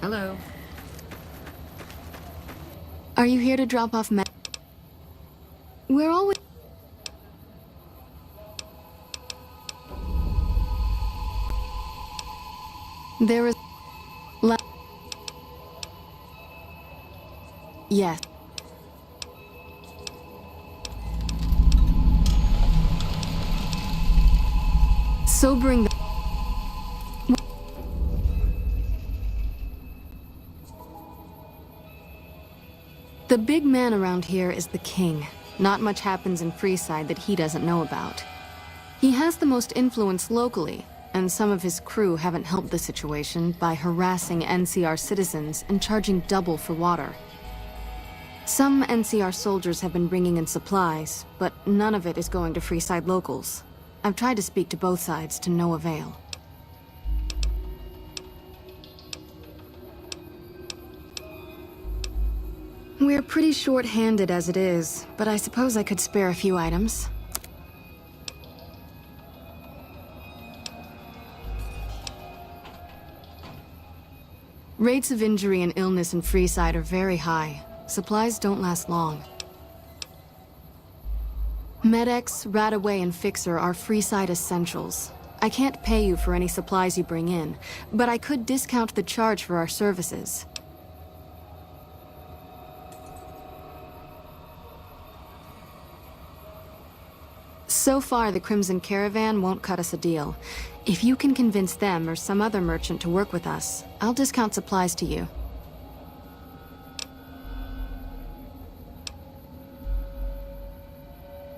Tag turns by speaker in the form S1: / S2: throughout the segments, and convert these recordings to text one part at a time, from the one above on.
S1: Hello.
S2: Are you here to drop off We're always... There is... Yes. So bring the... The big man around here is the king. Not much happens in Freeside that he doesn't know about. He has the most influence locally, and some of his crew haven't helped the situation by harassing NCR citizens and charging double for water. Some NCR soldiers have been bringing in supplies, but none of it is going to Freeside locals. I've tried to speak to both sides to no avail. We're pretty short-handed as it is, but I suppose I could spare a few items. Rates of injury and illness in Freeside are very high. Supplies don't last long. Med-X, Radaway, and Fixer are Freeside essentials. I can't pay you for any supplies you bring in, but I could discount the charge for our services. So far, the Crimson Caravan won't cut us a deal. If you can convince them or some other merchant to work with us, I'll discount supplies to you.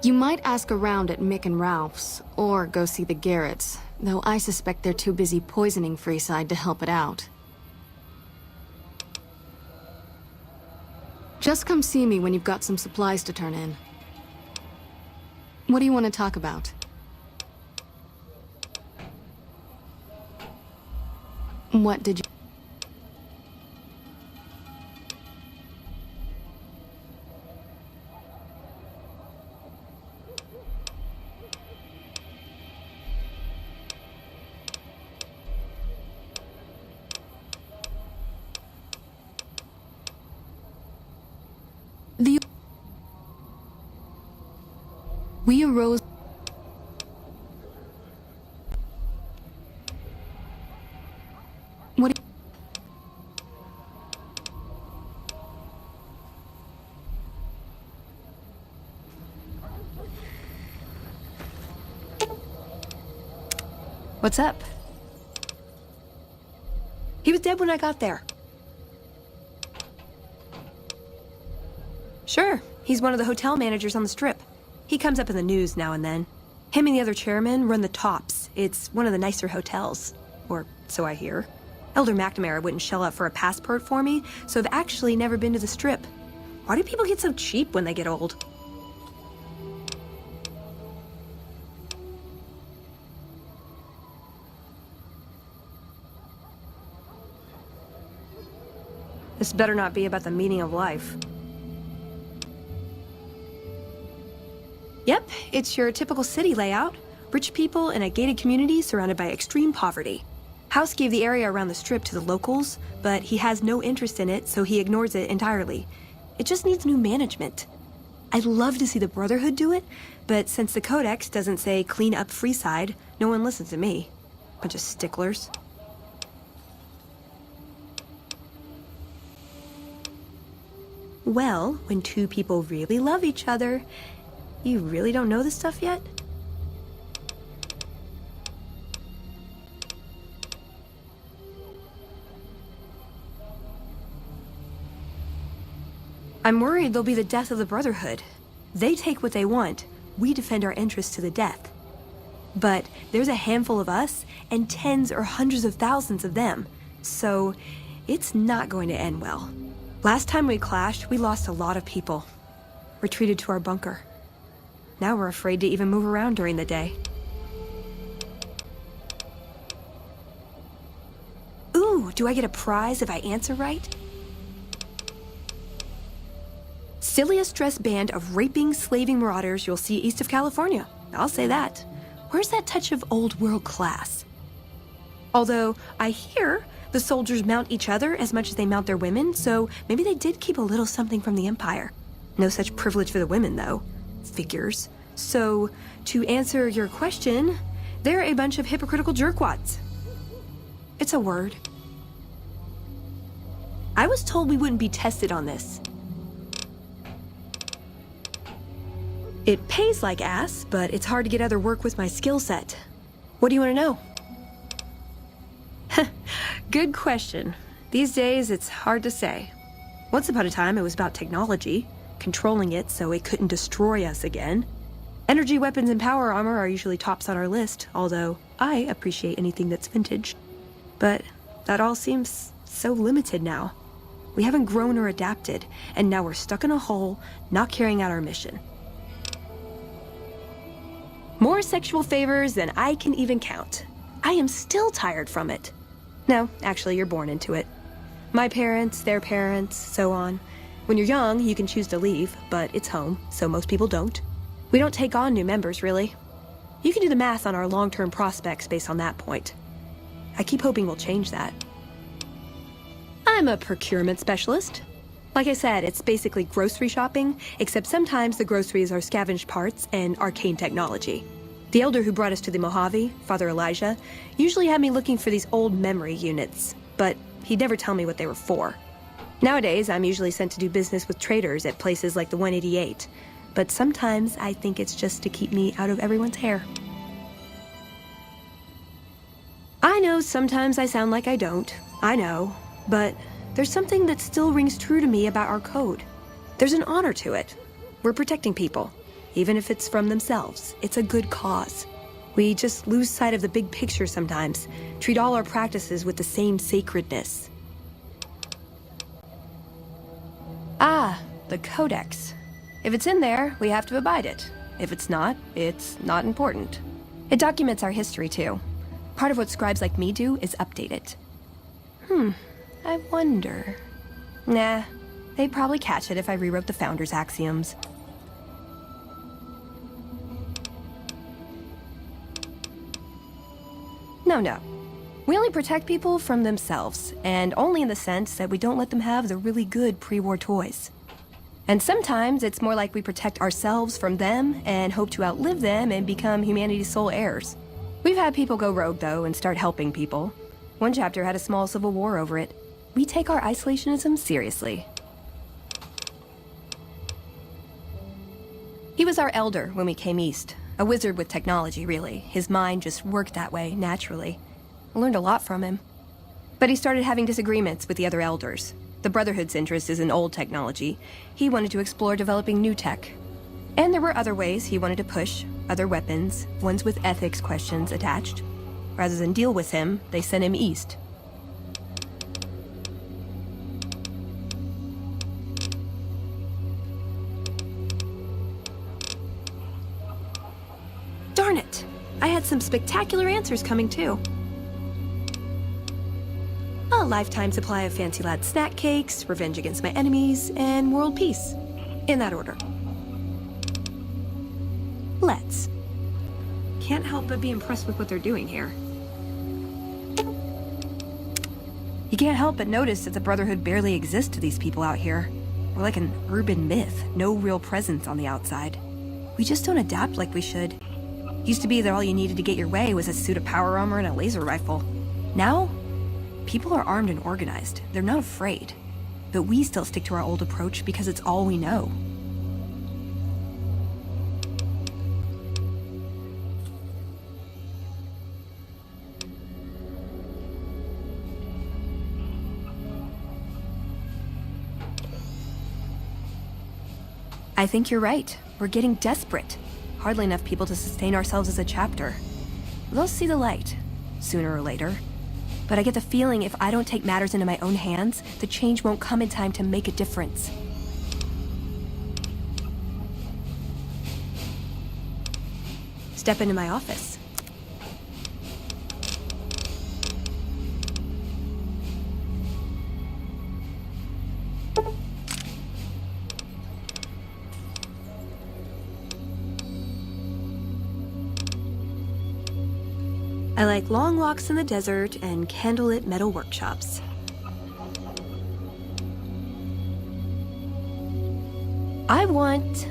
S2: You might ask around at Mick and Ralph's, or go see the Garretts, though I suspect they're too busy poisoning Freeside to help it out. Just come see me when you've got some supplies to turn in. What do you want to talk about? What did you... We arose... What...
S3: What's up? He was dead when I got there. Sure, he's one of the hotel managers on the Strip. He comes up in the news now and then. Him and the other chairman run the Tops. It's one of the nicer hotels. Or so I hear. Elder McNamara wouldn't shell out for a passport for me, so I've actually never been to the Strip. Why do people get so cheap when they get old? This better not be about the meaning of life. Yep, it's your typical city layout. Rich people in a gated community surrounded by extreme poverty. House gave the area around the Strip to the locals, but he has no interest in it, so he ignores it entirely. It just needs new management. I'd love to see the Brotherhood do it, but since the Codex doesn't say clean up Freeside, no one listens to me. Bunch of sticklers. Well, when two people really love each other, you really don't know this stuff yet? I'm worried they'll be the death of the Brotherhood. They take what they want. We defend our interests to the death. But there's a handful of us and tens or hundreds of thousands of them. So it's not going to end well. Last time we clashed, we lost a lot of people. Retreated to our bunker. Now we're afraid to even move around during the day. Ooh, do I get a prize if I answer right? Silliest dressed band of raping, slaving marauders you'll see east of California. I'll say that. Where's that touch of old world class? Although, I hear The soldiers mount each other as much as they mount their women, so maybe they did keep a little something from the Empire. No such privilege for the women, though. Figures. So, to answer your question, they're a bunch of hypocritical jerkwads. It's a word. I was told we wouldn't be tested on this. It pays like ass, but it's hard to get other work with my skill set. What do you want to know? Good question. These days, it's hard to say. Once upon a time, it was about technology, controlling it so it couldn't destroy us again. Energy weapons and power armor are usually tops on our list, although I appreciate anything that's vintage. But that all seems so limited now. We haven't grown or adapted, and now we're stuck in a hole, not carrying out our mission. More sexual favors than I can even count. I am still tired from it. No, actually, you're born into it. My parents, their parents, so on. When you're young, you can choose to leave, but it's home, so most people don't. We don't take on new members, really. You can do the math on our long-term prospects based on that point. I keep hoping we'll change that. I'm a procurement specialist. Like I said, it's basically grocery shopping, except sometimes the groceries are scavenged parts and arcane technology. The elder who brought us to the Mojave, Father Elijah, usually had me looking for these old memory units, but he'd never tell me what they were for. Nowadays, I'm usually sent to do business with traders at places like the 188, but sometimes I think it's just to keep me out of everyone's hair. I know sometimes I sound like I don't, I know, but there's something that still rings true to me about our code. There's an honor to it. We're protecting people. Even if it's from themselves, it's a good cause. We just lose sight of the big picture sometimes, treat all our practices with the same sacredness. Ah, the Codex. If it's in there, we have to abide it. If it's not not important. It documents our history, too. Part of what scribes like me do is update it. I wonder... Nah, they'd probably catch it if I rewrote the Founder's axioms. No. We only protect people from themselves, and only in the sense that we don't let them have the really good pre-war toys. And sometimes it's more like we protect ourselves from them and hope to outlive them and become humanity's sole heirs. We've had people go rogue, though, and start helping people. One chapter had a small civil war over it. We take our isolationism seriously. He was our elder when we came east. A wizard with technology, really. His mind just worked that way, naturally. I learned a lot from him. But he started having disagreements with the other elders. The Brotherhood's interest is in old technology. He wanted to explore developing new tech. And there were other ways he wanted to push, other weapons, ones with ethics questions attached. Rather than deal with him, they sent him east. Darn it! I had some spectacular answers coming, too. A lifetime supply of Fancy Lad snack cakes, revenge against my enemies, and world peace. In that order. Let's. Can't help but be impressed with what they're doing here. You can't help but notice that the Brotherhood barely exists to these people out here. We're like an urban myth, no real presence on the outside. We just don't adapt like we should. Used to be that all you needed to get your way was a suit of power armor and a laser rifle. Now, people are armed and organized. They're not afraid. But we still stick to our old approach because it's all we know. I think you're right. We're getting desperate. Hardly enough people to sustain ourselves as a chapter. They'll see the light, sooner or later. But I get the feeling if I don't take matters into my own hands, the change won't come in time to make a difference. Step into my office. I like long walks in the desert and candlelit metal workshops. I want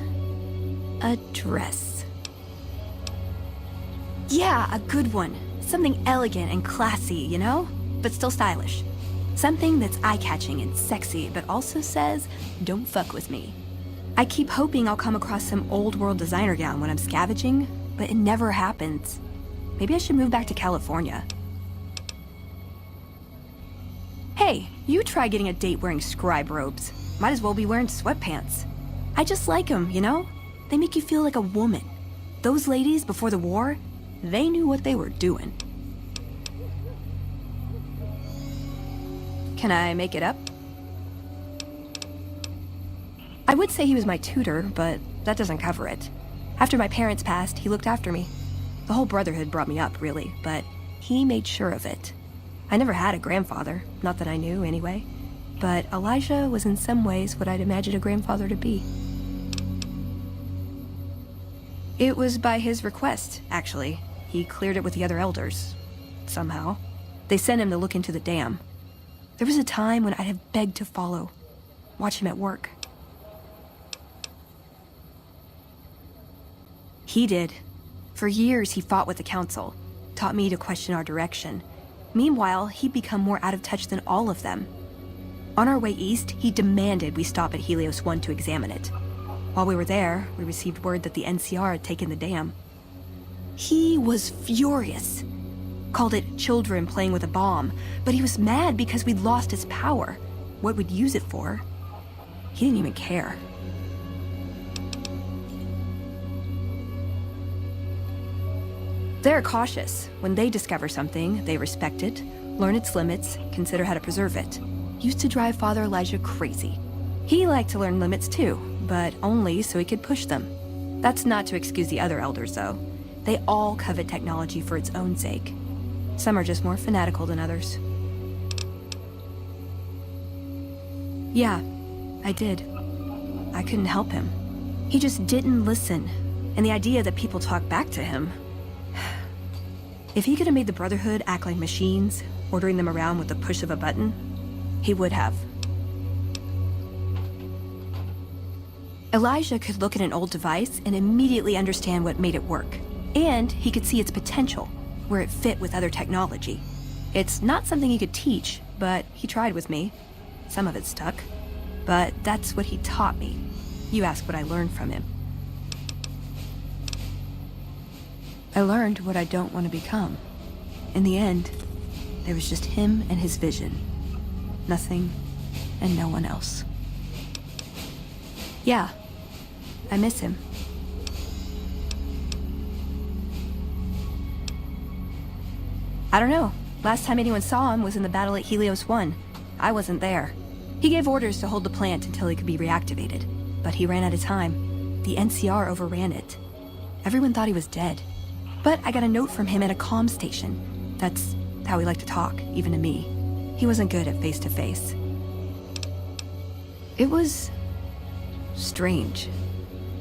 S3: a dress. Yeah, a good one. Something elegant and classy, you know? But still stylish. Something that's eye-catching and sexy, but also says, don't fuck with me. I keep hoping I'll come across some old-world designer gown when I'm scavenging, but it never happens. Maybe I should move back to California. Hey, you try getting a date wearing scribe robes. Might as well be wearing sweatpants. I just like them, you know? They make you feel like a woman. Those ladies before the war, they knew what they were doing. Can I make it up? I would say he was my tutor, but that doesn't cover it. After my parents passed, he looked after me. The whole Brotherhood brought me up, really, but he made sure of it. I never had a grandfather, not that I knew anyway. But Elijah was in some ways what I'd imagined a grandfather to be. It was by his request, actually. He cleared it with the other elders. Somehow. They sent him to look into the dam. There was a time when I'd have begged to follow. Watch him at work. He did. For years, he fought with the council. Taught me to question our direction. Meanwhile, he'd become more out of touch than all of them. On our way east, he demanded we stop at Helios 1 to examine it. While we were there, we received word that the NCR had taken the dam. He was furious. Called it children playing with a bomb, but he was mad because we'd lost its power. What we'd use it for. He didn't even care. They're cautious. When they discover something, they respect it, learn its limits, consider how to preserve it. Used to drive Father Elijah crazy. He liked to learn limits too, but only so he could push them. That's not to excuse the other elders, though. They all covet technology for its own sake. Some are just more fanatical than others. Yeah, I did. I couldn't help him. He just didn't listen, and the idea that people talk back to him. If he could have made the Brotherhood act like machines, ordering them around with the push of a button, he would have. Elijah could look at an old device and immediately understand what made it work. And he could see its potential, where it fit with other technology. It's not something he could teach, but he tried with me. Some of it stuck. But that's what he taught me. You ask what I learned from him. I learned what I don't want to become. In the end, there was just him and his vision. Nothing and no one else. Yeah, I miss him. I don't know. Last time anyone saw him was in the battle at Helios 1. I wasn't there. He gave orders to hold the plant until it could be reactivated. But he ran out of time. The NCR overran it. Everyone thought he was dead. But I got a note from him at a comm station. That's how he liked to talk, even to me. He wasn't good at face-to-face. It was strange,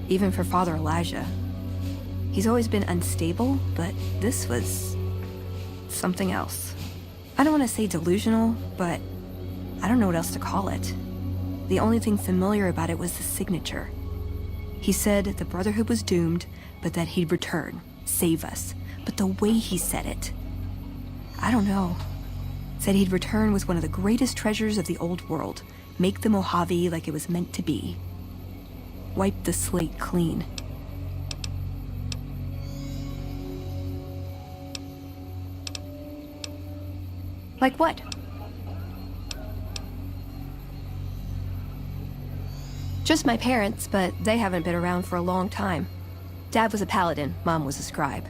S3: even for Father Elijah. He's always been unstable, but this was something else. I don't want to say delusional, but I don't know what else to call it. The only thing familiar about it was the signature. He said the Brotherhood was doomed, but that he'd return, save us. But the way he said it, I don't know. Said he'd return with one of the greatest treasures of the old world, make the Mojave like it was meant to be. Wipe the slate clean. Like what? Just my parents, but they haven't been around for a long time. Dad was a paladin, Mom was a scribe.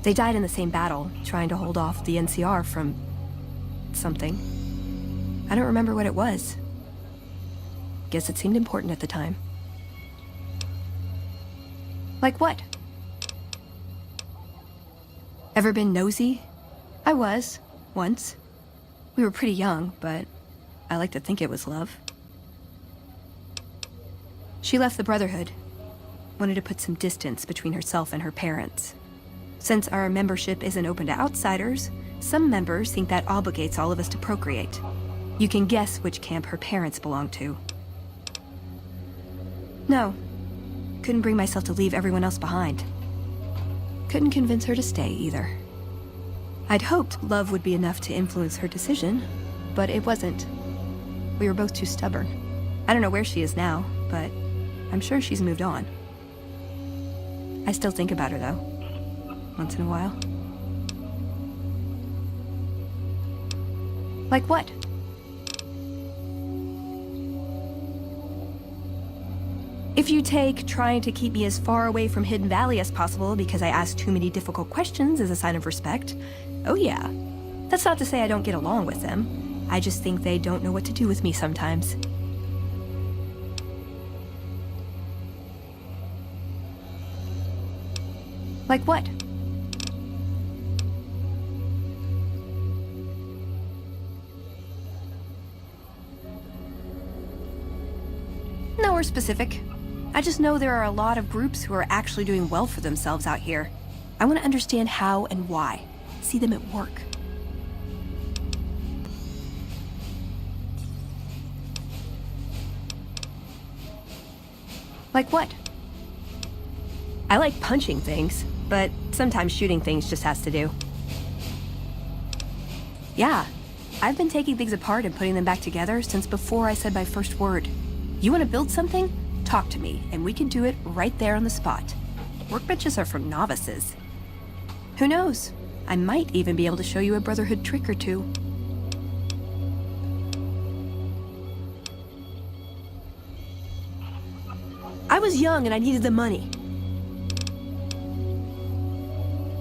S3: They died in the same battle, trying to hold off the NCR from something. I don't remember what it was. Guess it seemed important at the time. Like what? Ever been nosy? I was, once. We were pretty young, but I like to think it was love. She left the Brotherhood. Wanted to put some distance between herself and her parents. Since our membership isn't open to outsiders, some members think that obligates all of us to procreate. You can guess which camp her parents belong to. No. Couldn't bring myself to leave everyone else behind. Couldn't convince her to stay, either. I'd hoped love would be enough to influence her decision, but it wasn't. We were both too stubborn. I don't know where she is now, but I'm sure she's moved on. I still think about her, though. Once in a while. Like what? If you take trying to keep me as far away from Hidden Valley as possible because I ask too many difficult questions as a sign of respect, oh yeah. That's not to say I don't get along with them. I just think they don't know what to do with me sometimes. Like what? Nowhere specific. I just know there are a lot of groups who are actually doing well for themselves out here. I want to understand how and why. See them at work. Like what? I like punching things, but sometimes shooting things just has to do. Yeah, I've been taking things apart and putting them back together since before I said my first word. You want to build something? Talk to me, and we can do it right there on the spot. Workbenches are for novices. Who knows? I might even be able to show you a Brotherhood trick or two. I was young and I needed the money.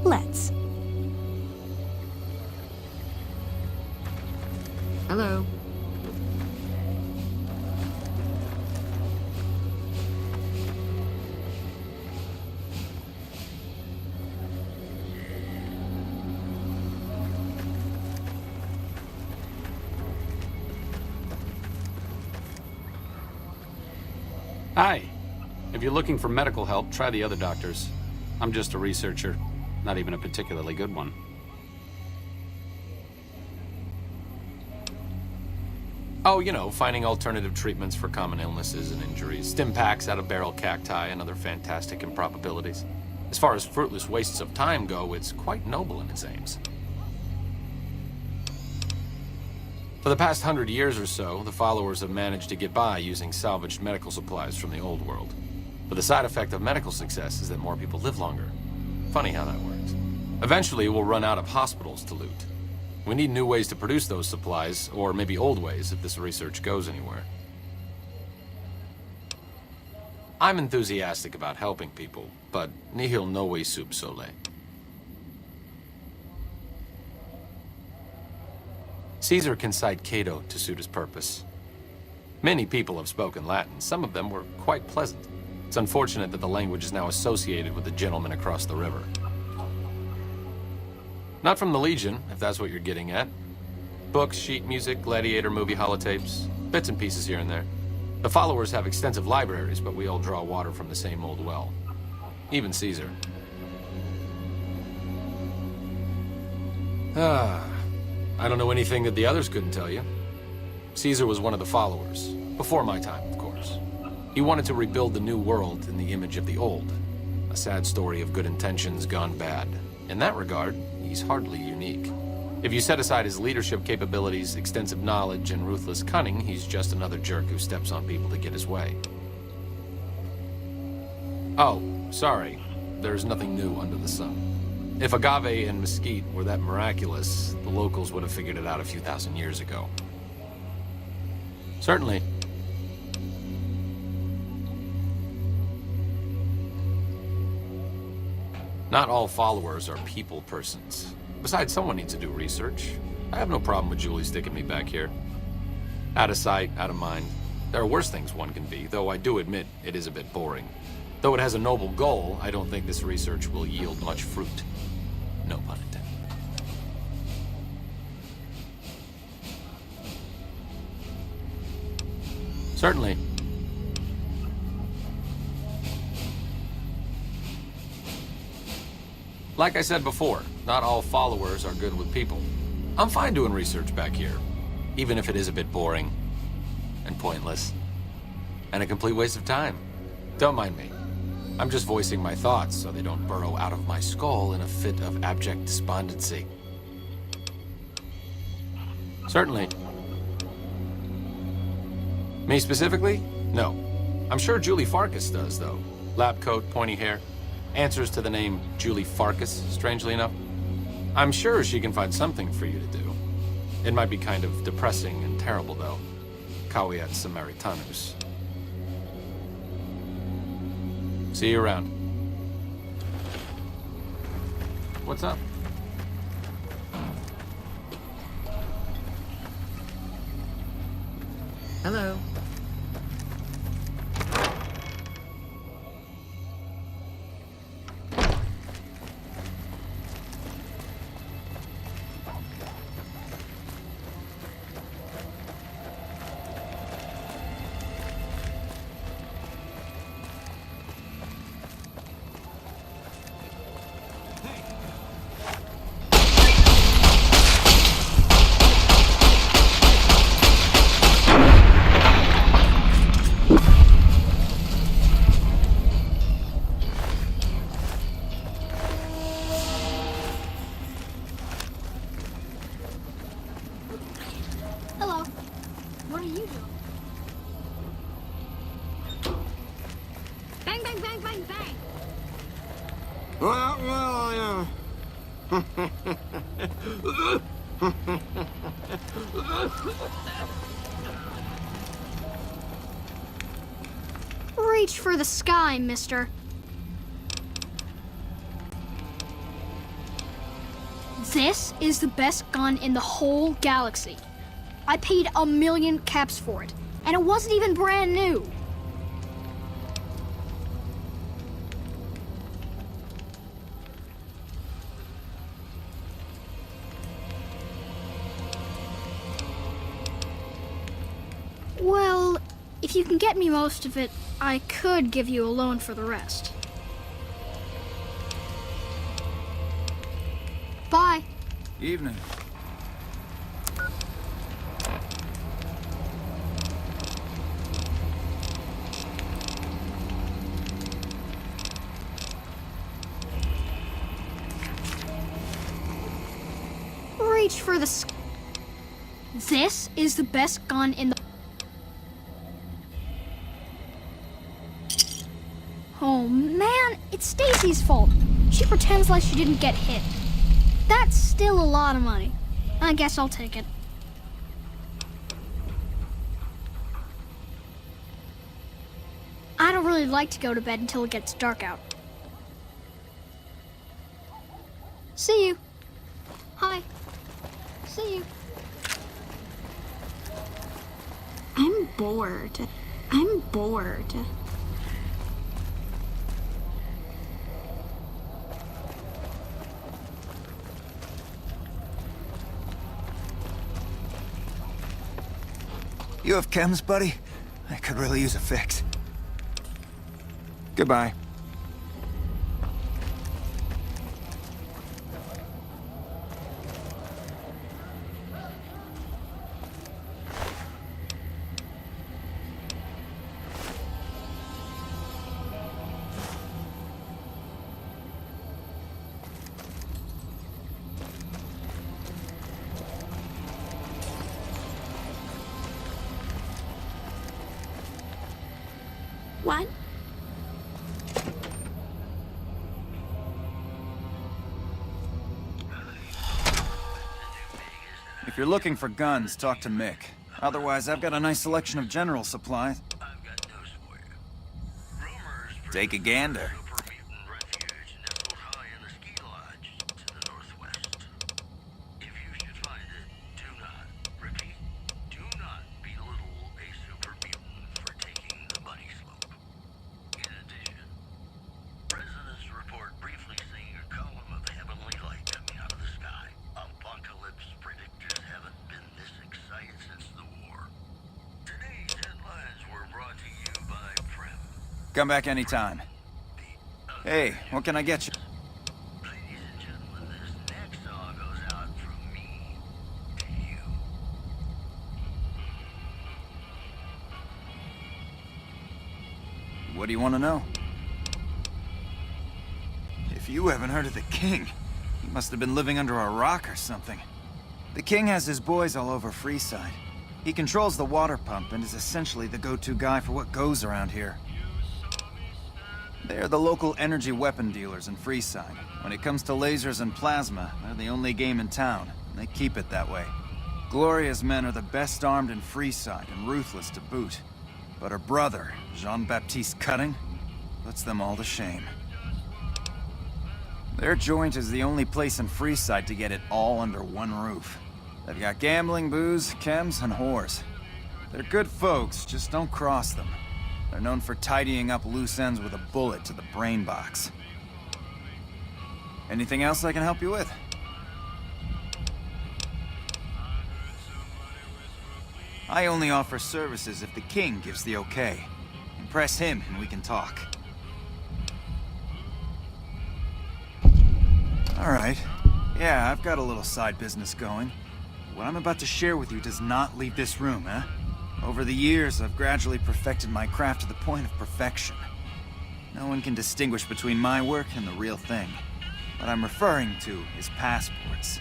S3: Let's.
S2: Hello.
S1: Hi. If you're looking for medical help, try the other doctors. I'm just a researcher, not even a particularly good one.
S4: Oh, you know, finding alternative treatments for common illnesses and injuries, stim packs out of barrel cacti, and other fantastic improbabilities. As far as fruitless wastes of time go, it's quite noble in its aims. For the past 100 years or so, the followers have managed to get by using salvaged medical supplies from the old world. But the side effect of medical success is that more people live longer. Funny how that works. Eventually, we'll run out of hospitals to loot. We need new ways to produce those supplies, or maybe old ways if this research goes anywhere. I'm enthusiastic about helping people, but nihil novi sub sole. Caesar can cite Cato to suit his purpose. Many people have spoken Latin. Some of them were quite pleasant. It's unfortunate that the language is now associated with the gentleman across the river. Not from the Legion, if that's what you're getting at. Books, sheet music, gladiator movie holotapes, bits and pieces here and there. The followers have extensive libraries, but we all draw water from the same old well. Even Caesar. I don't know anything that the others couldn't tell you. Caesar was one of the followers. Before my time, of course. He wanted to rebuild the new world in the image of the old. A sad story of good intentions gone bad. In that regard, he's hardly unique. If you set aside his leadership capabilities, extensive knowledge, and ruthless cunning, he's just another jerk who steps on people to get his way. Oh, sorry. There's nothing new under the sun. If agave and mesquite were that miraculous, the locals would have figured it out a few thousand years ago. Certainly. Not all followers are people persons. Besides, someone needs to do research. I have no problem with Julie sticking me back here. Out of sight, out of mind. There are worse things one can be, though I do admit it is a bit boring. Though it has a noble goal, I don't think this research will yield much fruit. No pun intended. Certainly. Like I said before, not all followers are good with people. I'm fine doing research back here, even if it is a bit boring and pointless and a complete waste of time. Don't mind me. I'm just voicing my thoughts so they don't burrow out of my skull in a fit of abject despondency. Certainly. Me specifically? No. I'm sure Julie Farkas does, though. Lab coat, pointy hair. Answers to the name Julie Farkas, strangely enough. I'm sure she can find something for you to do. It might be kind of depressing and terrible, though. Caveat Samaritanus. See you around. What's up?
S5: Hello.
S6: Hello. What are you doing? Bang, bang, bang, bang, bang.
S7: Well,
S6: Reach for the sky, mister. This is the best gun in the whole galaxy. I paid 1,000,000 caps for it, and it wasn't even brand new. Well, if you can get me most of it, I could give you a loan for the rest. Bye.
S7: evening.
S6: Reach for the This is the best gun in the... Oh man, it's Stacy's fault. She pretends like she didn't get hit. That's still a lot of money. I guess I'll take it. I don't really like to go to bed until it gets dark out. See you. Hi. See you.
S8: I'm bored. I'm bored.
S7: You have chems, buddy? I could really use a fix. Goodbye.
S8: What?
S9: If you're looking for guns, talk to Mick. Otherwise, I've got a nice selection of general supplies. Take a gander. Come back anytime. Hey, what can I get you? What do you want to know? If you haven't heard of the King, you must have been living under a rock or something. The King has his boys all over Freeside. He controls the water pump and is essentially the go-to guy for what goes around here. They're the local energy weapon dealers in Freeside. When it comes to lasers and plasma, they're the only game in town, and they keep it that way. Gloria's men are the best armed in Freeside and ruthless to boot. But her brother, Jean-Baptiste Cutting, puts them all to shame. Their joint is the only place in Freeside to get it all under one roof. They've got gambling, booze, chems, and whores. They're good folks, just don't cross them. They're known for tidying up loose ends with a bullet to the brain box. Anything else I can help you with? I only offer services if the King gives the okay. Impress him and we can talk. Alright. Yeah, I've got a little side business going. What I'm about to share with you does not leave this room, eh? Over the years, I've gradually perfected my craft to the point of perfection. No one can distinguish between my work and the real thing. What I'm referring to is passports.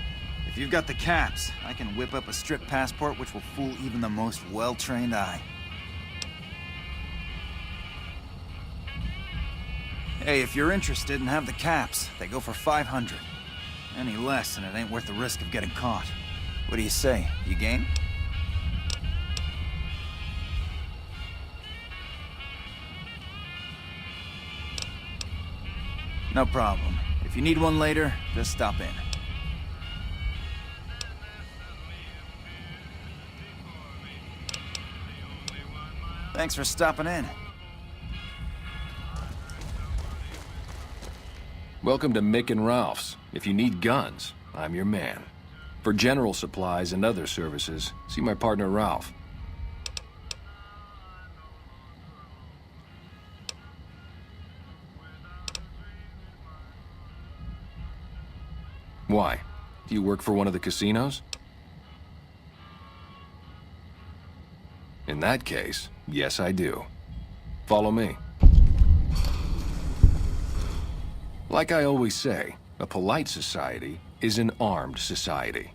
S9: If you've got the caps, I can whip up a strip passport which will fool even the most well-trained eye. Hey, if you're interested and have the caps, they go for 500. Any less and it ain't worth the risk of getting caught. What do you say? You game? No problem. If you need one later, just stop in. Thanks for stopping in.
S4: Welcome to Mick and Ralph's. If you need guns, I'm your man. For general supplies and other services, see my partner Ralph. Why? Do you work for one of the casinos? In that case, yes I do. Follow me. Like I always say, a polite society is an armed society.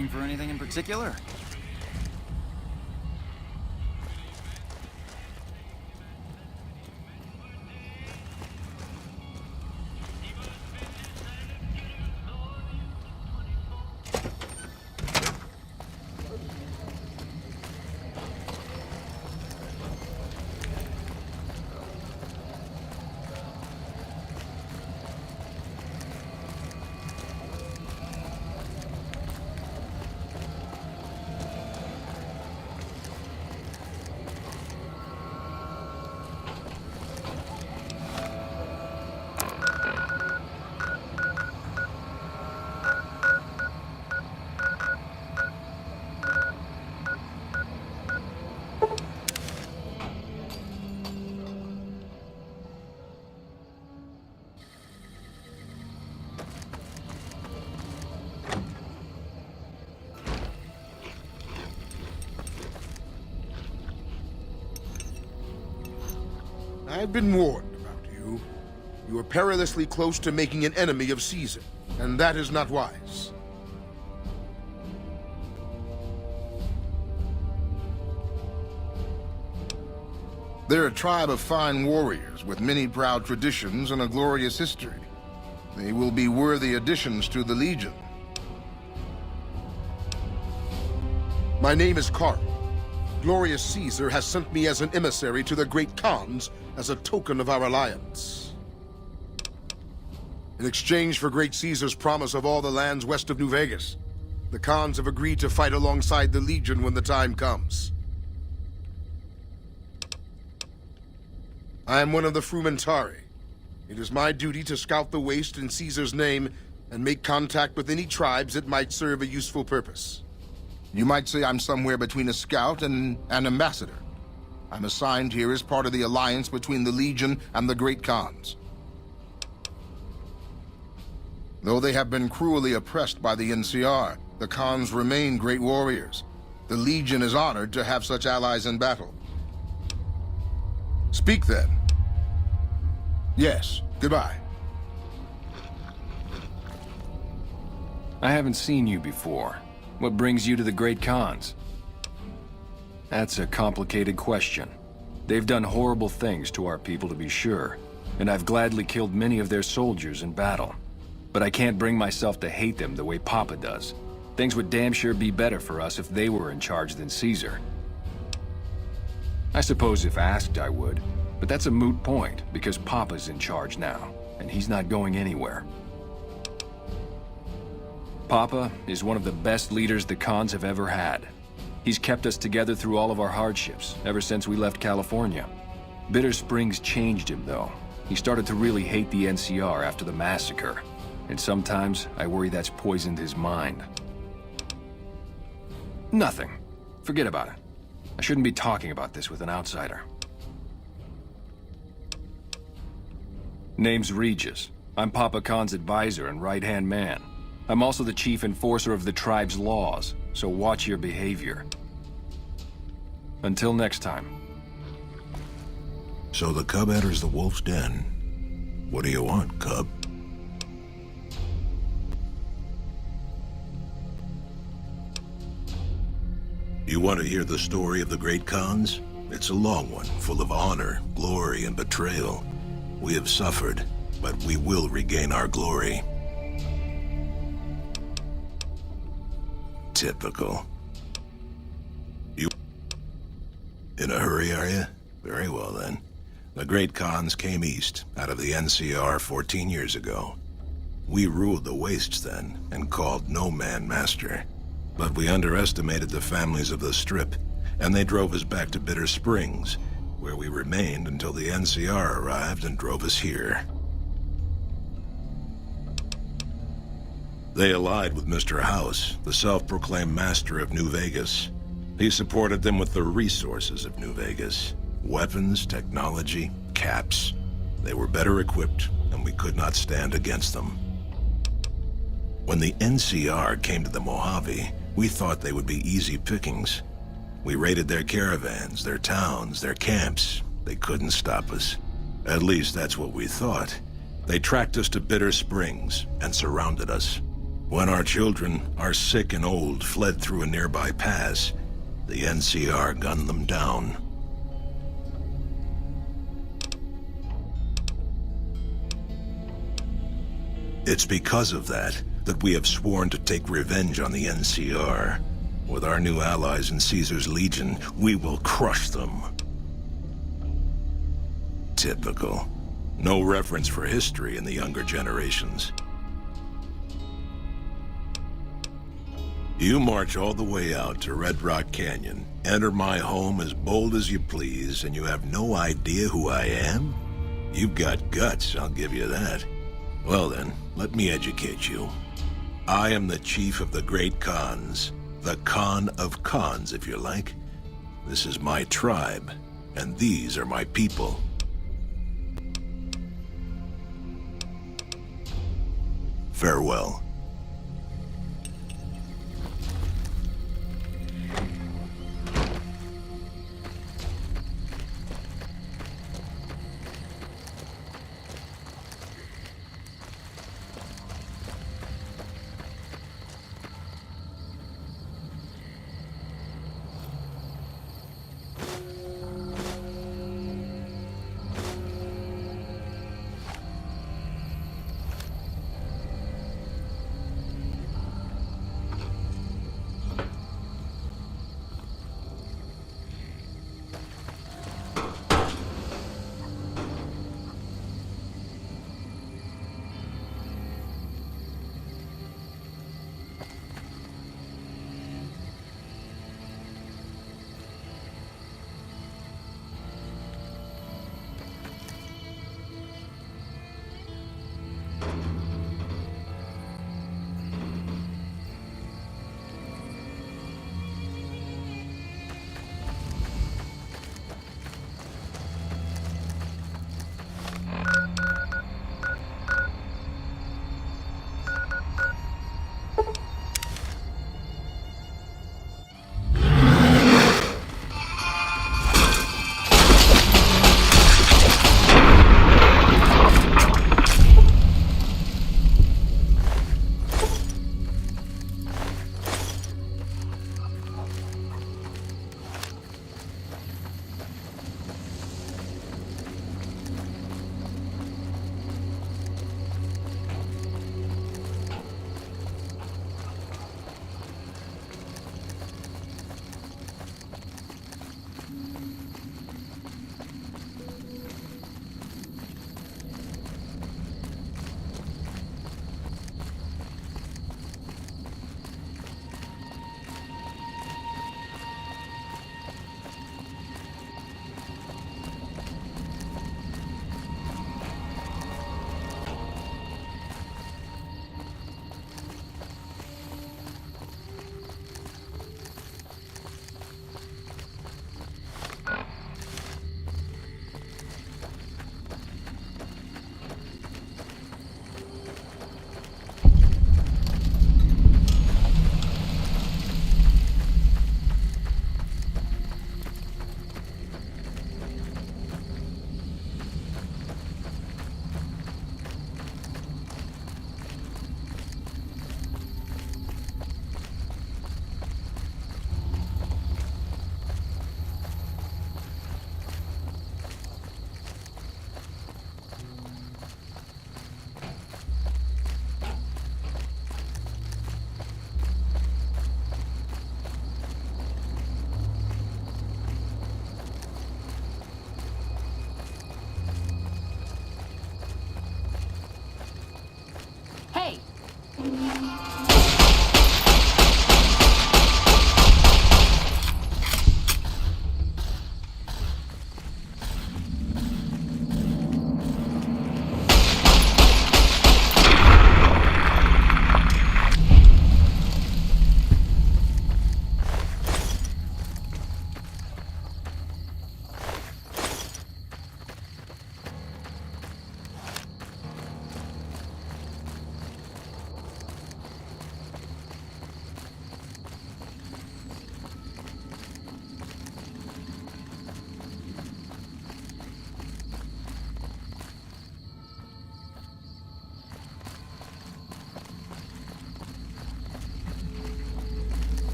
S9: Looking for anything in particular?
S5: I've been warned about you. You are perilously close to making an enemy of Caesar, and that is not wise. They're a tribe of fine warriors with many proud traditions and a glorious history. They will be worthy additions to the Legion. My name is Carl. Glorious Caesar has sent me as an emissary to the great Khans as a token of our alliance. In exchange for great Caesar's promise of all the lands west of New Vegas, the Khans have agreed to fight alongside the Legion when the time comes. I am one of the Frumentari. It is my duty to scout the waste in Caesar's name and make contact with any tribes that might serve a useful purpose. You might say I'm somewhere between a scout and an ambassador. I'm assigned here as part of the alliance between the Legion and the Great Khans. Though they have been cruelly oppressed by the NCR, the Khans remain great warriors. The Legion is honored to have such allies in battle. Speak then. Yes, goodbye.
S4: I haven't seen you before. What brings you to the Great Khans? That's a complicated question. They've done horrible things to our people, to be sure, and I've gladly killed many of their soldiers in battle. But I can't bring myself to hate them the way Papa does. Things would damn sure be better for us if they were in charge than Caesar. I suppose if asked I would, but that's a moot point because Papa's in charge now, and he's not going anywhere. Papa is one of the best leaders the Khans have ever had. He's kept us together through all of our hardships, ever since we left California. Bitter Springs changed him, though. He started to really hate the NCR after the massacre, and sometimes I worry that's poisoned his mind. Nothing. Forget about it. I shouldn't be talking about this with an outsider. Name's Regis. I'm Papa Khan's advisor and right-hand man. I'm also the chief enforcer of the tribe's laws, so watch your behavior. Until next time.
S10: So the cub enters the wolf's den. What do you want, cub? You want to hear the story of the Great Khans? It's a long one, full of honor, glory, and betrayal. We have suffered, but we will regain our glory. Typical. You in a hurry, are you? Very well, then. The Great Khans came east, out of the NCR 14 years ago. We ruled the wastes then, and called no man master. But we underestimated the families of the Strip, and they drove us back to Bitter Springs, where we remained until the NCR arrived and drove us here. They allied with Mr. House, the self-proclaimed master of New Vegas. He supported them with the resources of New Vegas. Weapons, technology, caps. They were better equipped, and we could not stand against them. When the NCR came to the Mojave, we thought they would be easy pickings. We raided their caravans, their towns, their camps. They couldn't stop us. At least that's what we thought. They tracked us to Bitter Springs and surrounded us. When our children, are sick and old, fled through a nearby pass, the NCR gunned them down. It's because of that we have sworn to take revenge on the NCR. With our new allies in Caesar's Legion, we will crush them. Typical. No reference for history in the younger generations. You march all the way out to Red Rock Canyon, enter my home as bold as you please, and you have no idea who I am? You've got guts, I'll give you that. Well then, let me educate you. I am the chief of the great Khans. The Khan of Khans, if you like. This is my tribe, and these are my people. Farewell.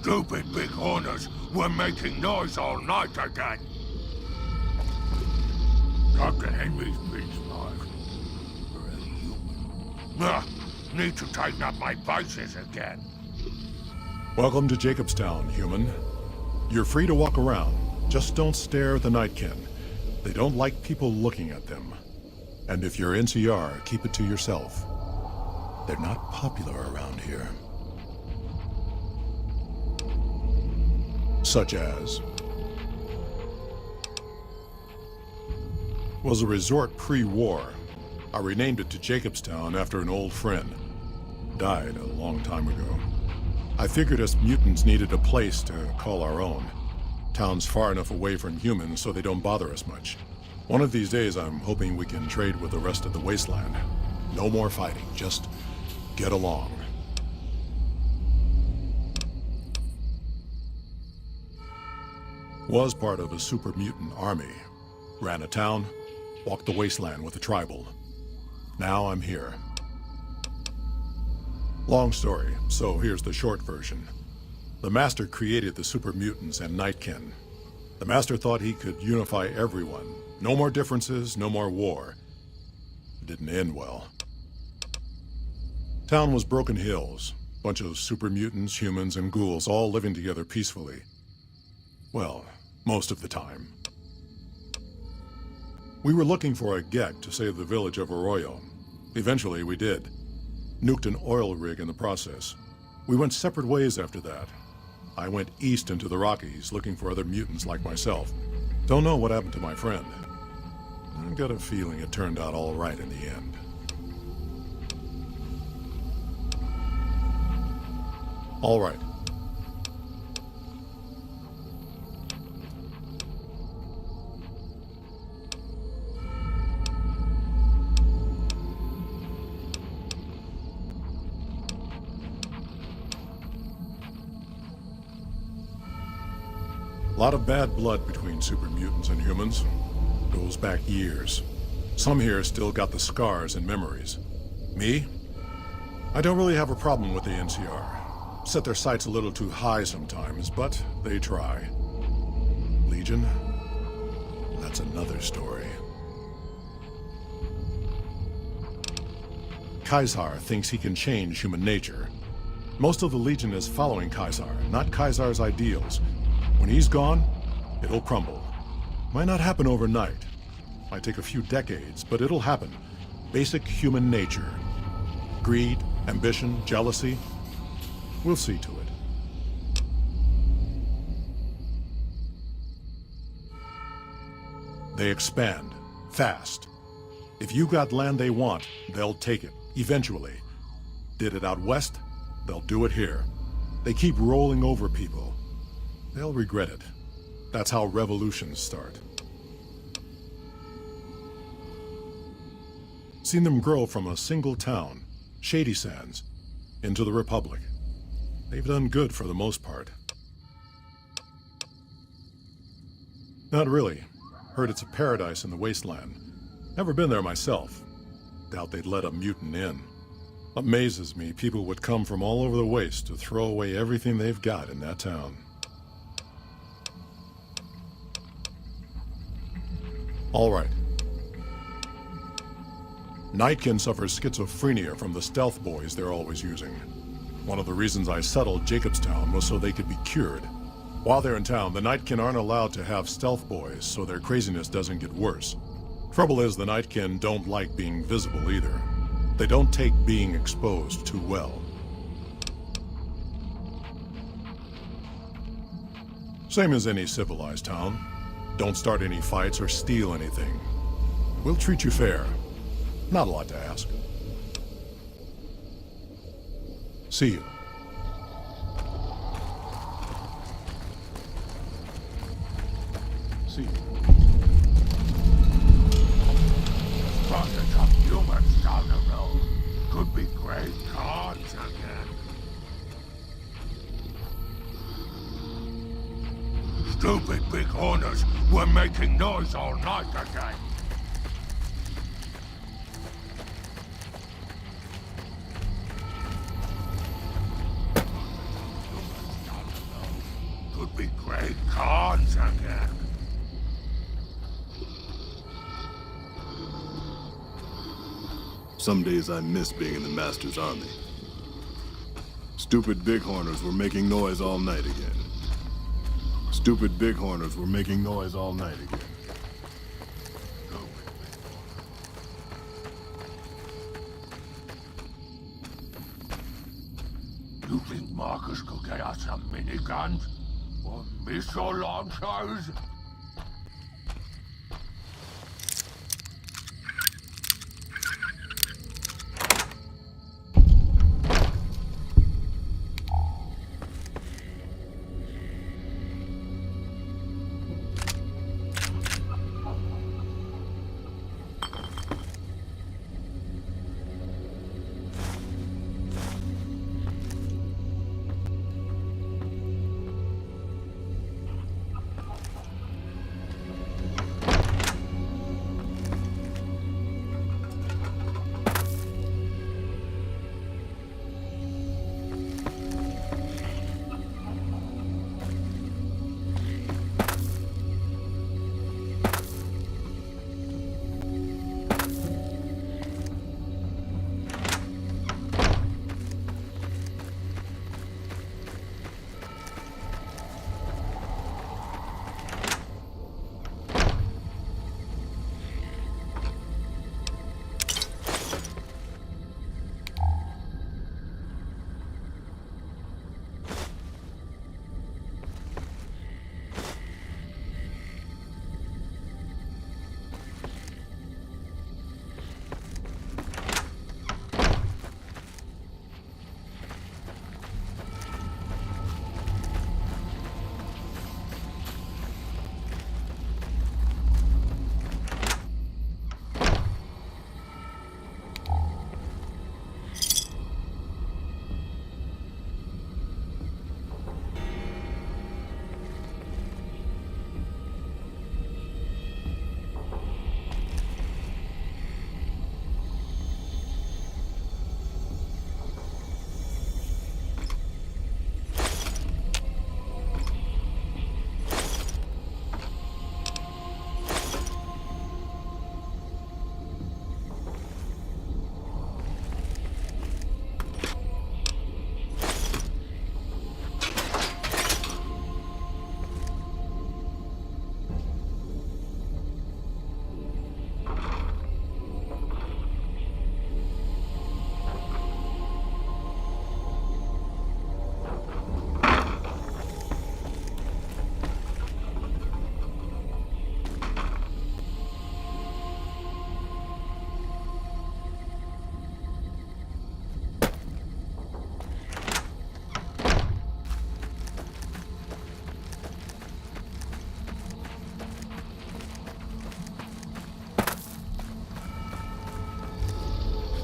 S10: Stupid big horners were making noise all night again. Dr. Henry's been smart. For a human. Need to tighten up my vices again.
S11: Welcome to Jacobstown, human. You're free to walk around. Just don't stare at the Nightkin. They don't like people looking at them. And if you're NCR, keep it to yourself. They're not popular around here. Such as... was a resort pre-war. I renamed it to Jacobstown after an old friend. Died a long time ago. I figured us mutants needed a place to call our own. Town's far enough away from humans so they don't bother us much. One of these days I'm hoping we can trade with the rest of the wasteland. No more fighting, just get along. Was part of a super mutant army. Ran a town, walked the wasteland with a tribal. Now I'm here. Long story, so here's the short version. The Master created the super mutants and Nightkin. The Master thought he could unify everyone. No more differences, no more war. It didn't end well. Town was Broken Hills. Bunch of super mutants, humans, and ghouls all living together peacefully. Well, most of the time. We were looking for a Gek to save the village of Arroyo. Eventually, we did. Nuked an oil rig in the process. We went separate ways after that. I went east into the Rockies, looking for other mutants like myself. Don't know what happened to my friend. I got a feeling it turned out all right in the end. All right. A lot of bad blood between super mutants and humans. Goes back years. Some here still got the scars and memories. Me? I don't really have a problem with the NCR. Set their sights a little too high sometimes, but they try. Legion? That's another story. Kaisar thinks he can change human nature. Most of the Legion is following Kaisar, not Kaisar's ideals. When he's gone, it'll crumble. Might not happen overnight. Might take a few decades, but it'll happen. Basic human nature. Greed, ambition, jealousy. We'll see to it. They expand. Fast. If you got land they want, they'll take it. Eventually. Did it out west, they'll do it here. They keep rolling over people. They'll regret it. That's how revolutions start. Seen them grow from a single town, Shady Sands, into the Republic. They've done good for the most part. Not really. Heard it's a paradise in the wasteland. Never been there myself. Doubt they'd let a mutant in. Amazes me people would come from all over the waste to throw away everything they've got in that town. All right. Nightkin suffers schizophrenia from the stealth boys they're always using. One of the reasons I settled Jacobstown was so they could be cured. While they're in town, the Nightkin aren't allowed to have stealth boys, so their craziness doesn't get worse. Trouble is, the Nightkin don't like being visible either. They don't take being exposed too well. Same as any civilized town. Don't start any fights or steal anything. We'll treat you fair. Not a lot to ask. See you. See you.
S10: Bunches of humans down the road. Could be great gods again. Stupid big horners were making noise all night again.
S11: Some days I miss being in the Master's army. Stupid bighorners were making noise all night again. Stupid bighorners were making noise all night again. Go with me.
S12: You think Marcus could get us some miniguns? Or missile launchers?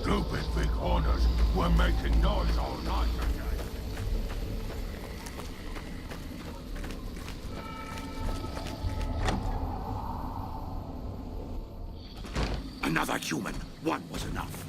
S12: Stupid bighorners were making noise all night again. Another human. One was enough.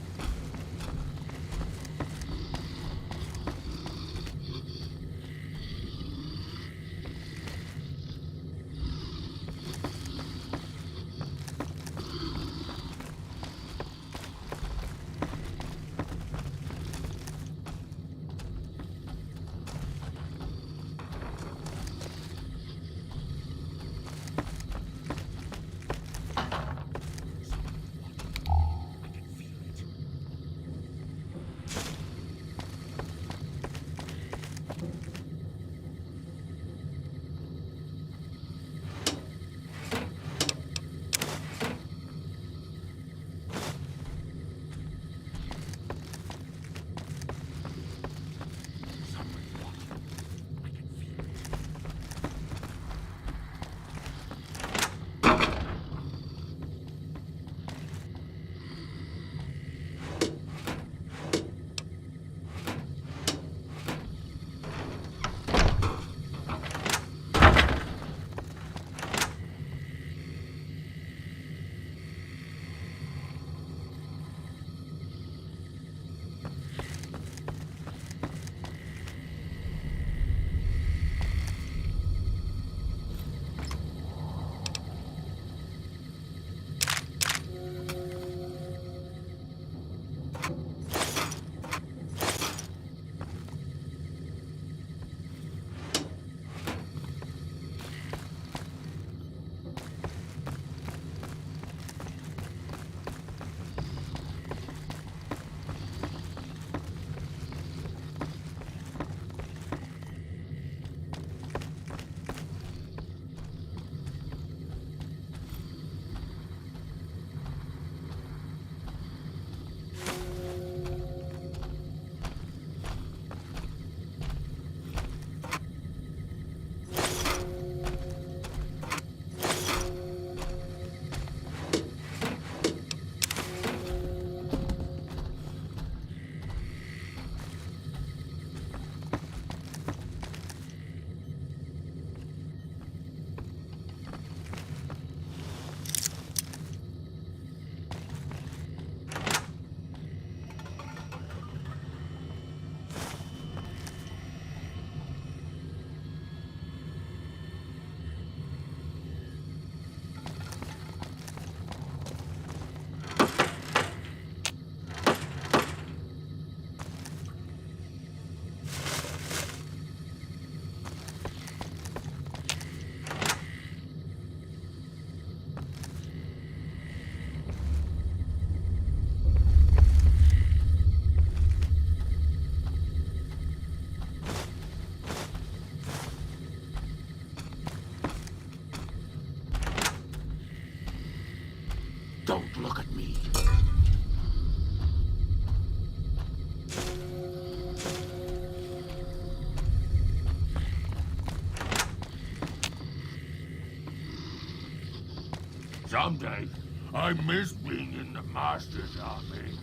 S12: someday. I miss being in the Master's army.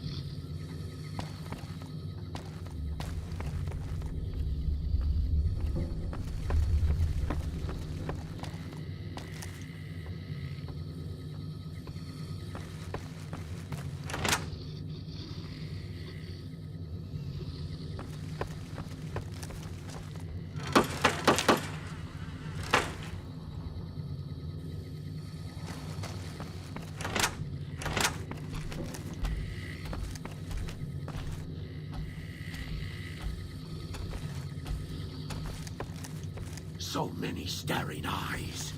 S12: So many staring eyes.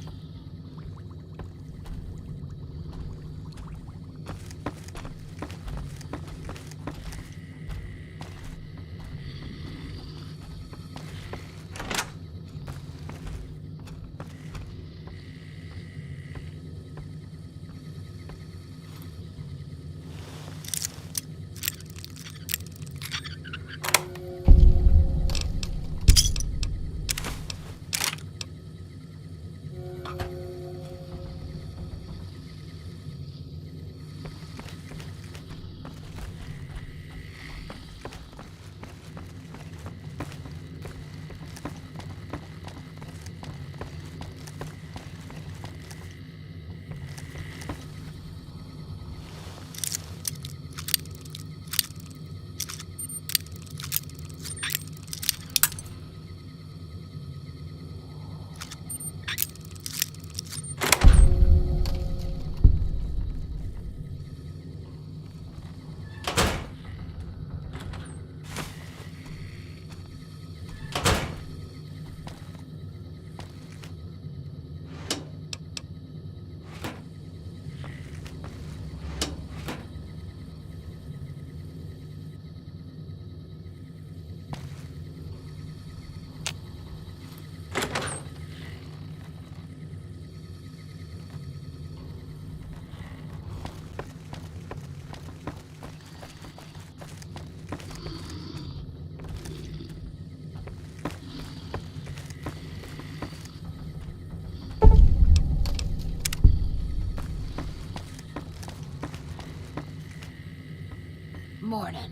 S13: Morning.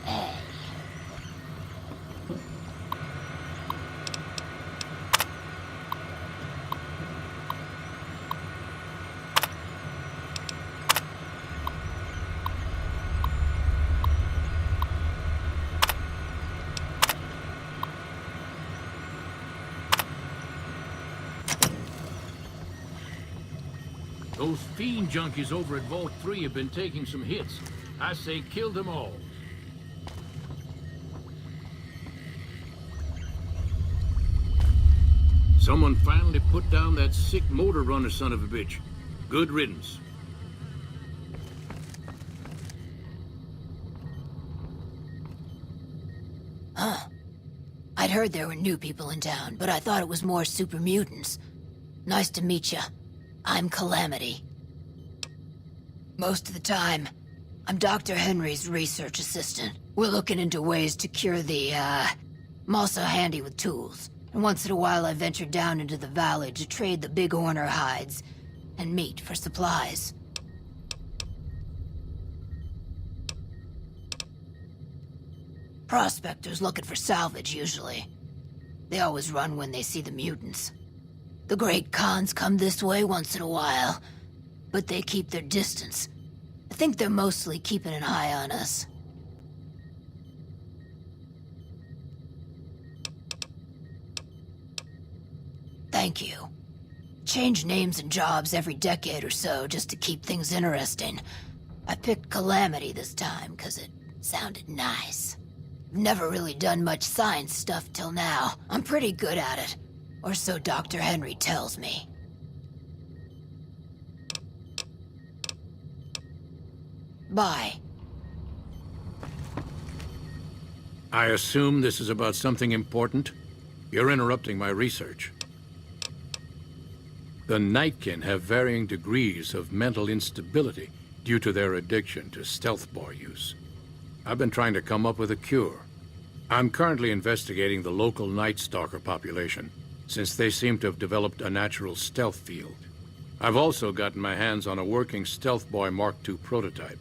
S13: Hey.
S12: Those fiend junkies over at Vault 3 have been taking some hits. I say kill them all. Someone finally put down that sick motor runner son of a bitch. Good riddance.
S13: Huh. I'd heard there were new people in town, but I thought it was more super mutants. Nice to meet you. I'm Calamity. Most of the time, I'm Dr. Henry's research assistant. We're looking into ways to cure the, I'm also handy with tools. And once in a while I venture down into the valley to trade the big horner hides and meat for supplies. Prospectors looking for salvage, usually. They always run when they see the mutants. The great Khans come this way once in a while, but they keep their distance. I think they're mostly keeping an eye on us. Thank you. Change names and jobs every decade or so just to keep things interesting. I picked Calamity this time because it sounded nice. I've never really done much science stuff till now. I'm pretty good at it. Or so Dr. Henry tells me. Bye.
S12: I assume this is about something important? You're interrupting my research. The Nightkin have varying degrees of mental instability due to their addiction to stealth bore use. I've been trying to come up with a cure. I'm currently investigating the local Night Stalker population. since they seem to have developed a natural stealth field. I've also gotten my hands on a working Stealth Boy Mark II prototype,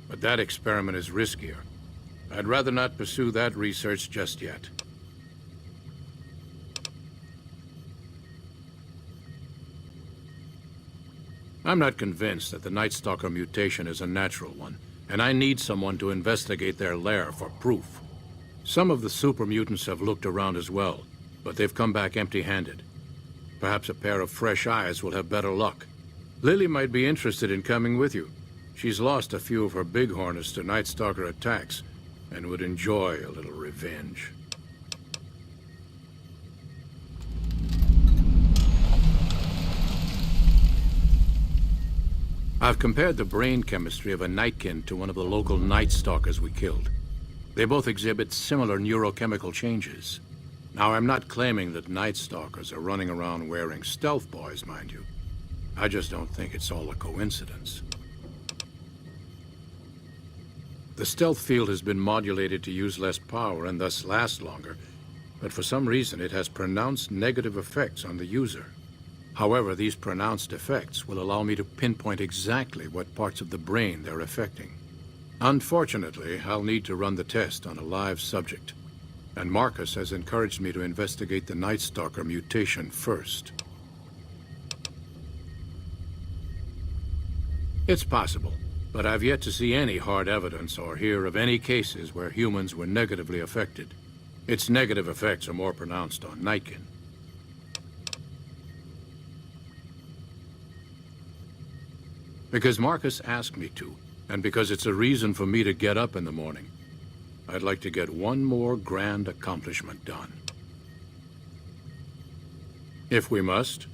S12: but that experiment is riskier. I'd rather not pursue that research just yet. I'm not convinced that the Night Stalker mutation is a natural one, and I need someone to investigate their lair for proof. Some of the super mutants have looked around as well, but they've come back empty-handed. Perhaps a pair of fresh eyes will have better luck. Lily might be interested in coming with you. She's lost a few of her bighorners to Night Stalker attacks, and would enjoy a little revenge. I've compared the brain chemistry of a Nightkin to one of the local Night Stalkers we killed. They both exhibit similar neurochemical changes. Now, I'm not claiming that Night Stalkers are running around wearing stealth boys, mind you. I just don't think it's all a coincidence. The stealth field has been modulated to use less power and thus last longer, but for some reason it has pronounced negative effects on the user. However, these pronounced effects will allow me to pinpoint exactly what parts of the brain they're affecting. Unfortunately, I'll need to run the test on a live subject, and Marcus has encouraged me to investigate the Night Stalker mutation first. It's possible, but I've yet to see any hard evidence or hear of any cases where humans were negatively affected. Its negative effects are more pronounced on Nightkin. Because Marcus asked me to, and because it's a reason for me to get up in the morning, I'd like to get one more grand accomplishment done. If we must.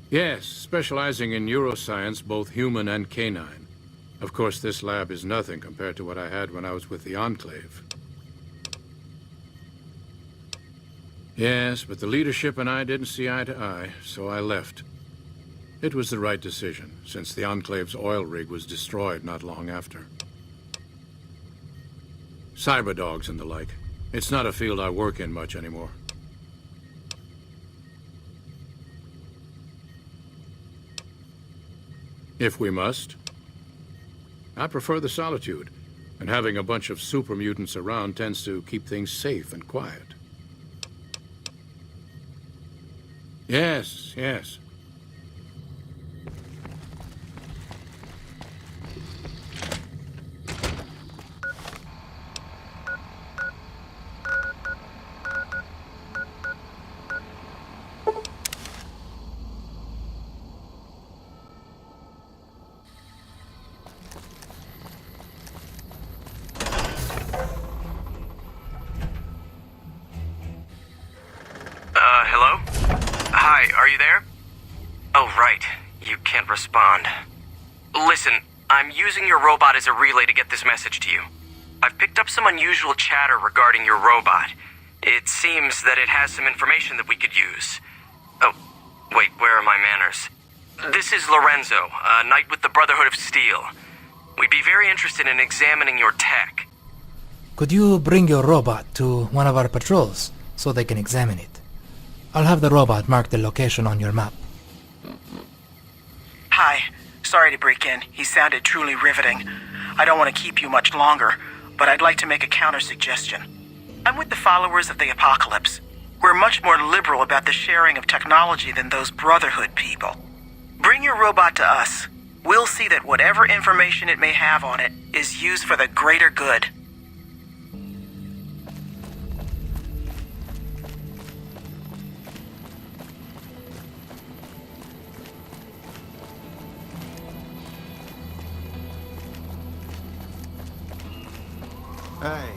S12: Yes, specializing in neuroscience, both human and canine. Of course, this lab is nothing compared to what I had when I was with the Enclave. Yes, but the leadership and I didn't see eye to eye, so I left. It was the right decision, since the Enclave's oil rig was destroyed not long after. Cyberdogs and the like. It's not a field I work in much anymore. If we must. I prefer the solitude, and having a bunch of super mutants around tends to keep things safe and quiet. Yes, yes.
S14: Hello? Hi, are you there? Oh, right. You can't respond. Listen, I'm using your robot as a relay to get this message to you. I've picked up some unusual chatter regarding your robot. It seems that it has some information that we could use. Oh, wait, where are my manners? This is Lorenzo, a knight with the Brotherhood of Steel. We'd be very interested in examining your tech.
S15: Could you bring your robot to one of our patrols so they can examine it? I'll have the robot mark the location on your map.
S16: Hi. Sorry to break in. He sounded truly riveting. I don't want to keep you much longer, but I'd like to make a counter-suggestion. I'm with the followers of the Apocalypse. We're much more liberal about the sharing of technology than those Brotherhood people. Bring your robot to us. We'll see that whatever information it may have on it is used for the greater good.
S7: Hey.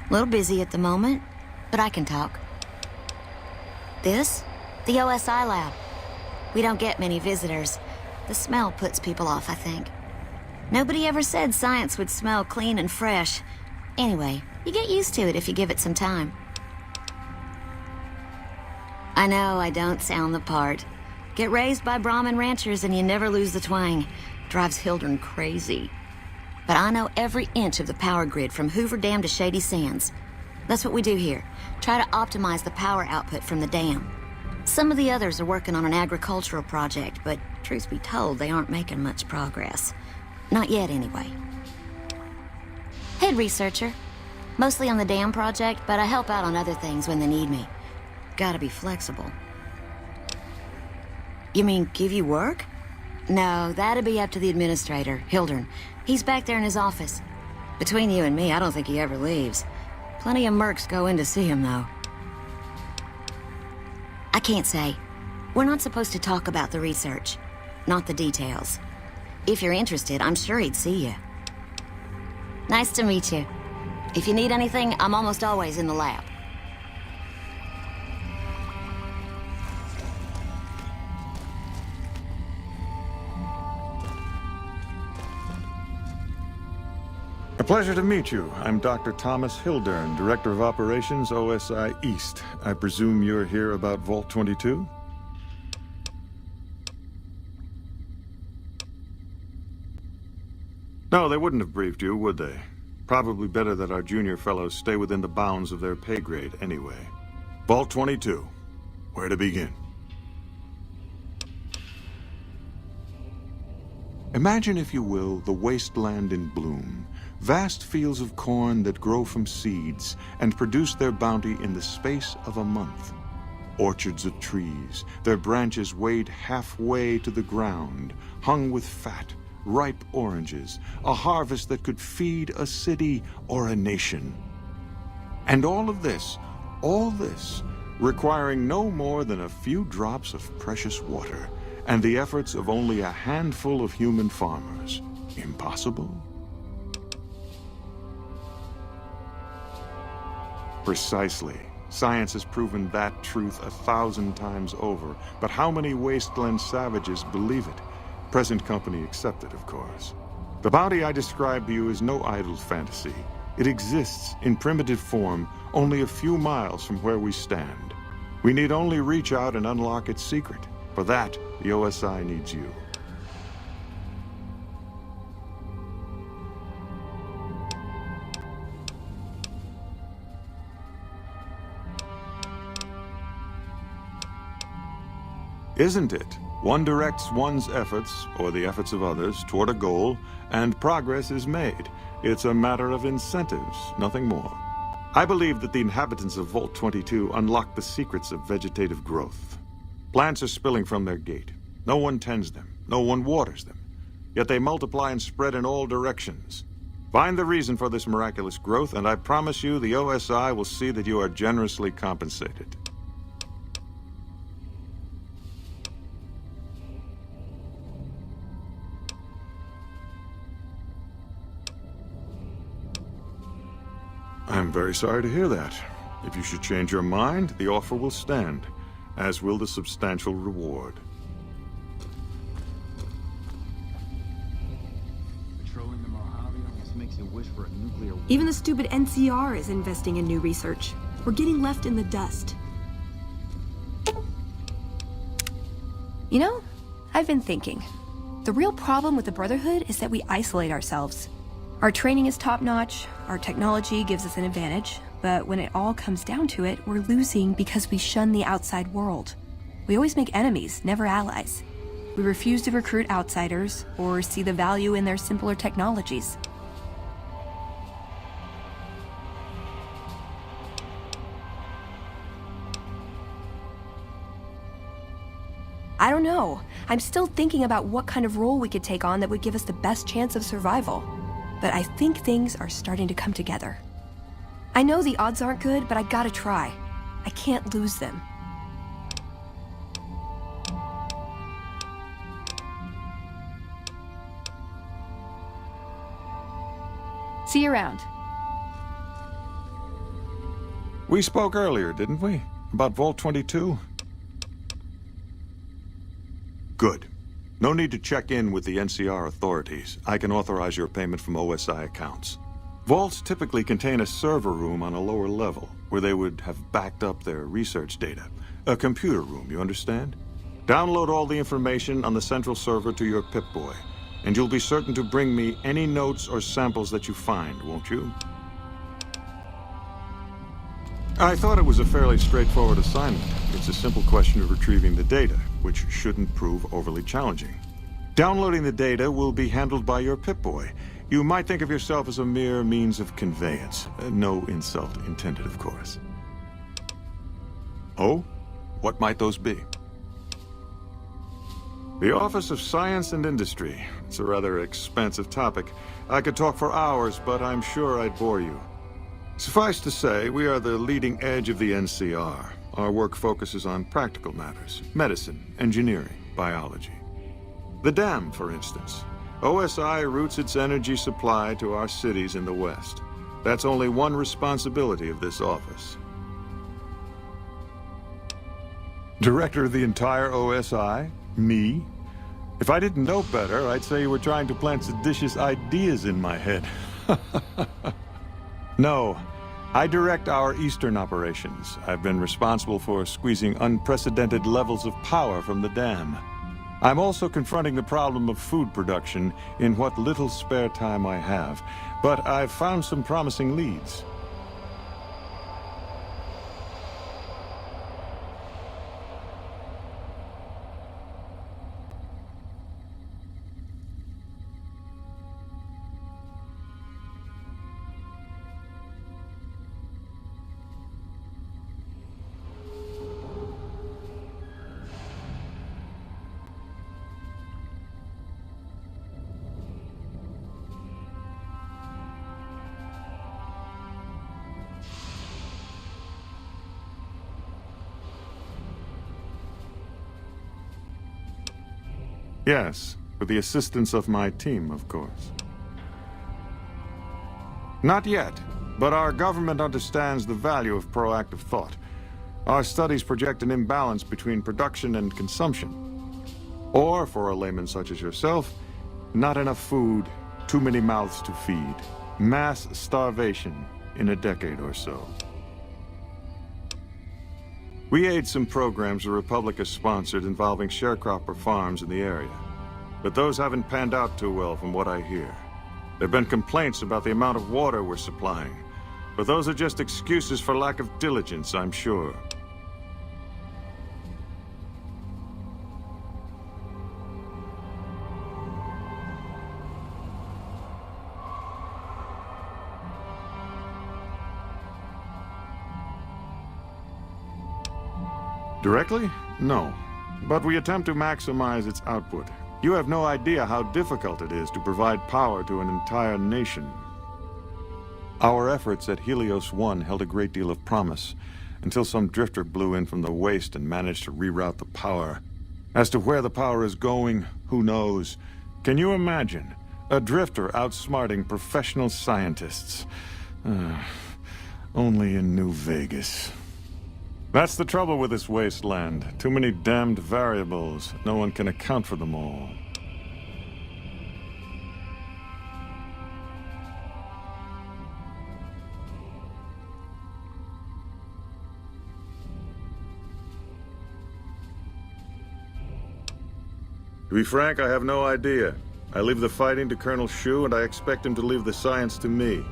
S17: A little busy at the moment, but I can talk. This? The OSI lab. We don't get many visitors. The smell puts people off, I think. Nobody ever said science would smell clean and fresh. Anyway, you get used to it if you give it some time. I know I don't sound the part. Get raised by Brahmin ranchers and you never lose the twang. Drives Hildern crazy. But I know every inch of the power grid from Hoover Dam to Shady Sands. That's what we do here. Try to optimize the power output from the dam. Some of the others are working on an agricultural project, but truth be told, they aren't making much progress. Not yet, anyway. Head researcher. Mostly on the dam project, but I help out on other things when they need me. Gotta be flexible. You mean give you work? No, that'd be up to the administrator, Hildern. He's back there in his office. Between you and me, I don't think he ever leaves. Plenty of mercs go in to see him, though. I can't say. We're not supposed to talk about the research, not the details. If you're interested, I'm sure he'd see you. Nice to meet you. If you need anything, I'm almost always in the lab.
S18: A pleasure to meet you. I'm Dr. Thomas Hildern, Director of Operations, OSI East. I presume you're here about Vault 22? No, they wouldn't have briefed you, would they? Probably better that our junior fellows stay within the bounds of their pay grade anyway. Vault 22. Where to begin? Imagine, if you will, the wasteland in bloom. Vast fields of corn that grow from seeds and produce their bounty in the space of a month. Orchards of trees, their branches weighed halfway to the ground, hung with fat, ripe oranges, a harvest that could feed a city or a nation. And all this, requiring no more than a few drops of precious water and the efforts of only a handful of human farmers. Impossible? Precisely. Science has proven that truth 1,000 times over. But how many wasteland savages believe it? Present company accepted, of course. The bounty I described to you is no idle fantasy. It exists in primitive form only a few miles from where we stand. We need only reach out and unlock its secret. For that, the OSI needs you. Isn't it? One directs one's efforts, or the efforts of others, toward a goal, and progress is made. It's a matter of incentives, nothing more. I believe that the inhabitants of Vault 22 unlock the secrets of vegetative growth. Plants are spilling from their gate. No one tends them. No one waters them. Yet they multiply and spread in all directions. Find the reason for this miraculous growth, and I promise you the OSI will see that you are generously compensated. I'm very sorry to hear that. If you should change your mind, the offer will stand, as will the substantial reward.
S19: Patrolling the Mojave almost makes you wish for a nuclear...
S3: Even the stupid NCR is investing in new research. We're getting left in the dust. You know, I've been thinking. The real problem with the Brotherhood is that we isolate ourselves. Our training is top-notch, our technology gives us an advantage, but when it all comes down to it, we're losing because we shun the outside world. We always make enemies, never allies. We refuse to recruit outsiders or see the value in their simpler technologies. I don't know. I'm still thinking about what kind of role we could take on that would give us the best chance of survival. But I think things are starting to come together. I know the odds aren't good, but I gotta try. I can't lose them. See you around.
S18: We spoke earlier, didn't we? About Vault 22? Good. No need to check in with the NCR authorities. I can authorize your payment from OSI accounts. Vaults typically contain a server room on a lower level, where they would have backed up their research data. A computer room, you understand? Download all the information on the central server to your Pip-Boy, and you'll be certain to bring me any notes or samples that you find, won't you? I thought it was a fairly straightforward assignment. It's a simple question of retrieving the data, which shouldn't prove overly challenging. Downloading the data will be handled by your Pip-Boy. You might think of yourself as a mere means of conveyance. No insult intended, of course. Oh? What might those be? The Office of Science and Industry. It's a rather expansive topic. I could talk for hours, but I'm sure I'd bore you. Suffice to say, we are the leading edge of the NCR. Our work focuses on practical matters: medicine, engineering, biology. The dam, for instance. OSI routes its energy supply to our cities in the West. That's only one responsibility of this office. Director of the entire OSI? Me? If I didn't know better, I'd say you were trying to plant seditious ideas in my head. No, I direct our eastern operations. I've been responsible for squeezing unprecedented levels of power from the dam. I'm also confronting the problem of food production in what little spare time I have, but I've found some promising leads. Yes, with the assistance of my team, of course. Not yet, but our government understands the value of proactive thought. Our studies project an imbalance between production and consumption. Or, for a layman such as yourself, not enough food, too many mouths to feed. Mass starvation in a decade or so. We aid some programs the Republic has sponsored involving sharecropper farms in the area. But those haven't panned out too well from what I hear. There have been complaints about the amount of water we're supplying. But those are just excuses for lack of diligence, I'm sure. Directly? No. But we attempt to maximize its output. You have no idea how difficult it is to provide power to an entire nation. Our efforts at Helios 1 held a great deal of promise, until some drifter blew in from the waste and managed to reroute the power. As to where the power is going, who knows? Can you imagine? A drifter outsmarting professional scientists. Only in New Vegas. That's the trouble with this wasteland. Too many damned variables. No one can account for them all. To be frank, I have no idea. I leave the fighting to Colonel Shu, and I expect him to leave the science to me.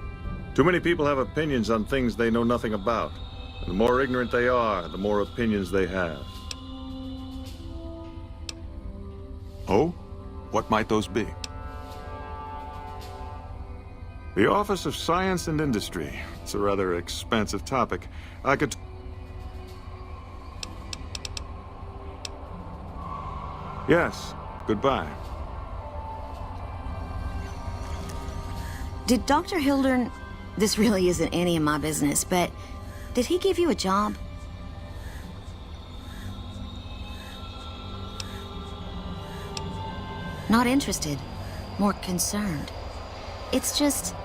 S18: Too many people have opinions on things they know nothing about. And the more ignorant they are, the more opinions they have. Oh? What might those be? The Office of Science and Industry. It's a rather expansive topic. I could... Yes. Goodbye.
S17: Did Dr. Hildern... This really isn't any of my business, but... Did he give you a job? Not interested. More concerned. It's just...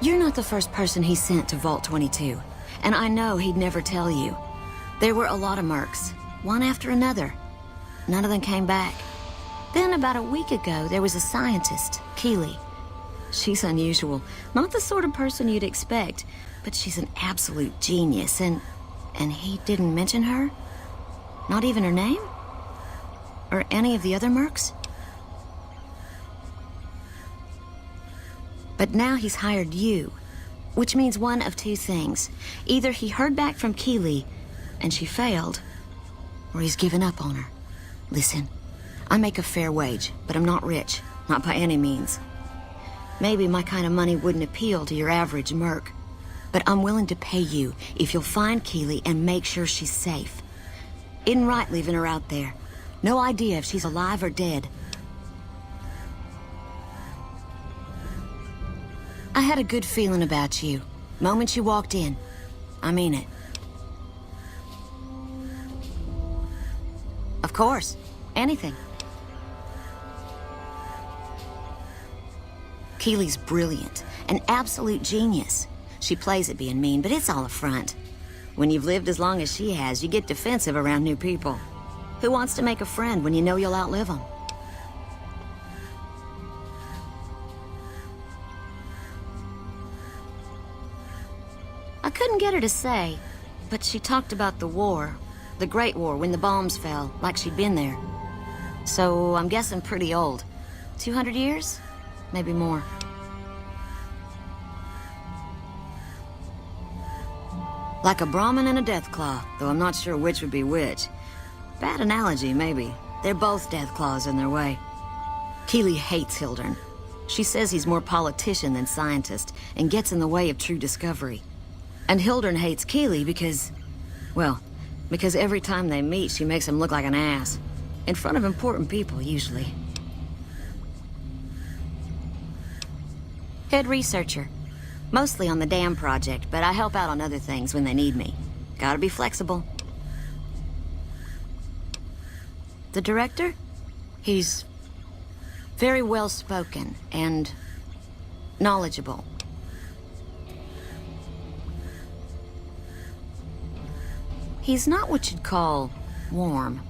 S17: You're not the first person he sent to Vault 22. And I know he'd never tell you. There were a lot of mercs. One after another. none of them came back. Then about a week ago, there was a scientist, Keely. She's unusual. Not the sort of person you'd expect, but she's an absolute genius, and he didn't mention her? Not even her name? Or any of the other mercs? But now he's hired you, which means one of two things. Either he heard back from Keely, and she failed, or he's given up on her. Listen, I make a fair wage, but I'm not rich, not by any means. Maybe my kind of money wouldn't appeal to your average merc, but I'm willing to pay you if you'll find Keely and make sure she's safe. Isn't right leaving her out there. No idea if she's alive or dead. I had a good feeling about you. Moment you walked in. I mean it. Of course. Anything. Keely's brilliant. An absolute genius. She plays at being mean, but it's all a front. When you've lived as long as she has, you get defensive around new people. Who wants to make a friend when you know you'll outlive them? I couldn't get her to say, but she talked about the war. The Great War, when the bombs fell, like she'd been there. So, I'm guessing pretty old. 200 years? Maybe more. Like a Brahmin and a Deathclaw, though I'm not sure which would be which. Bad analogy, maybe. They're both Deathclaws in their way. Keely hates Hildern. She says he's more politician than scientist, and gets in the way of true discovery. And Hildern hates Keely because... well, because every time they meet, she makes him look like an ass. In front of important people, usually. Head researcher. Mostly on the dam project, but I help out on other things when they need me. Gotta be flexible. The director? He's very well-spoken and knowledgeable. He's not what you'd call warm,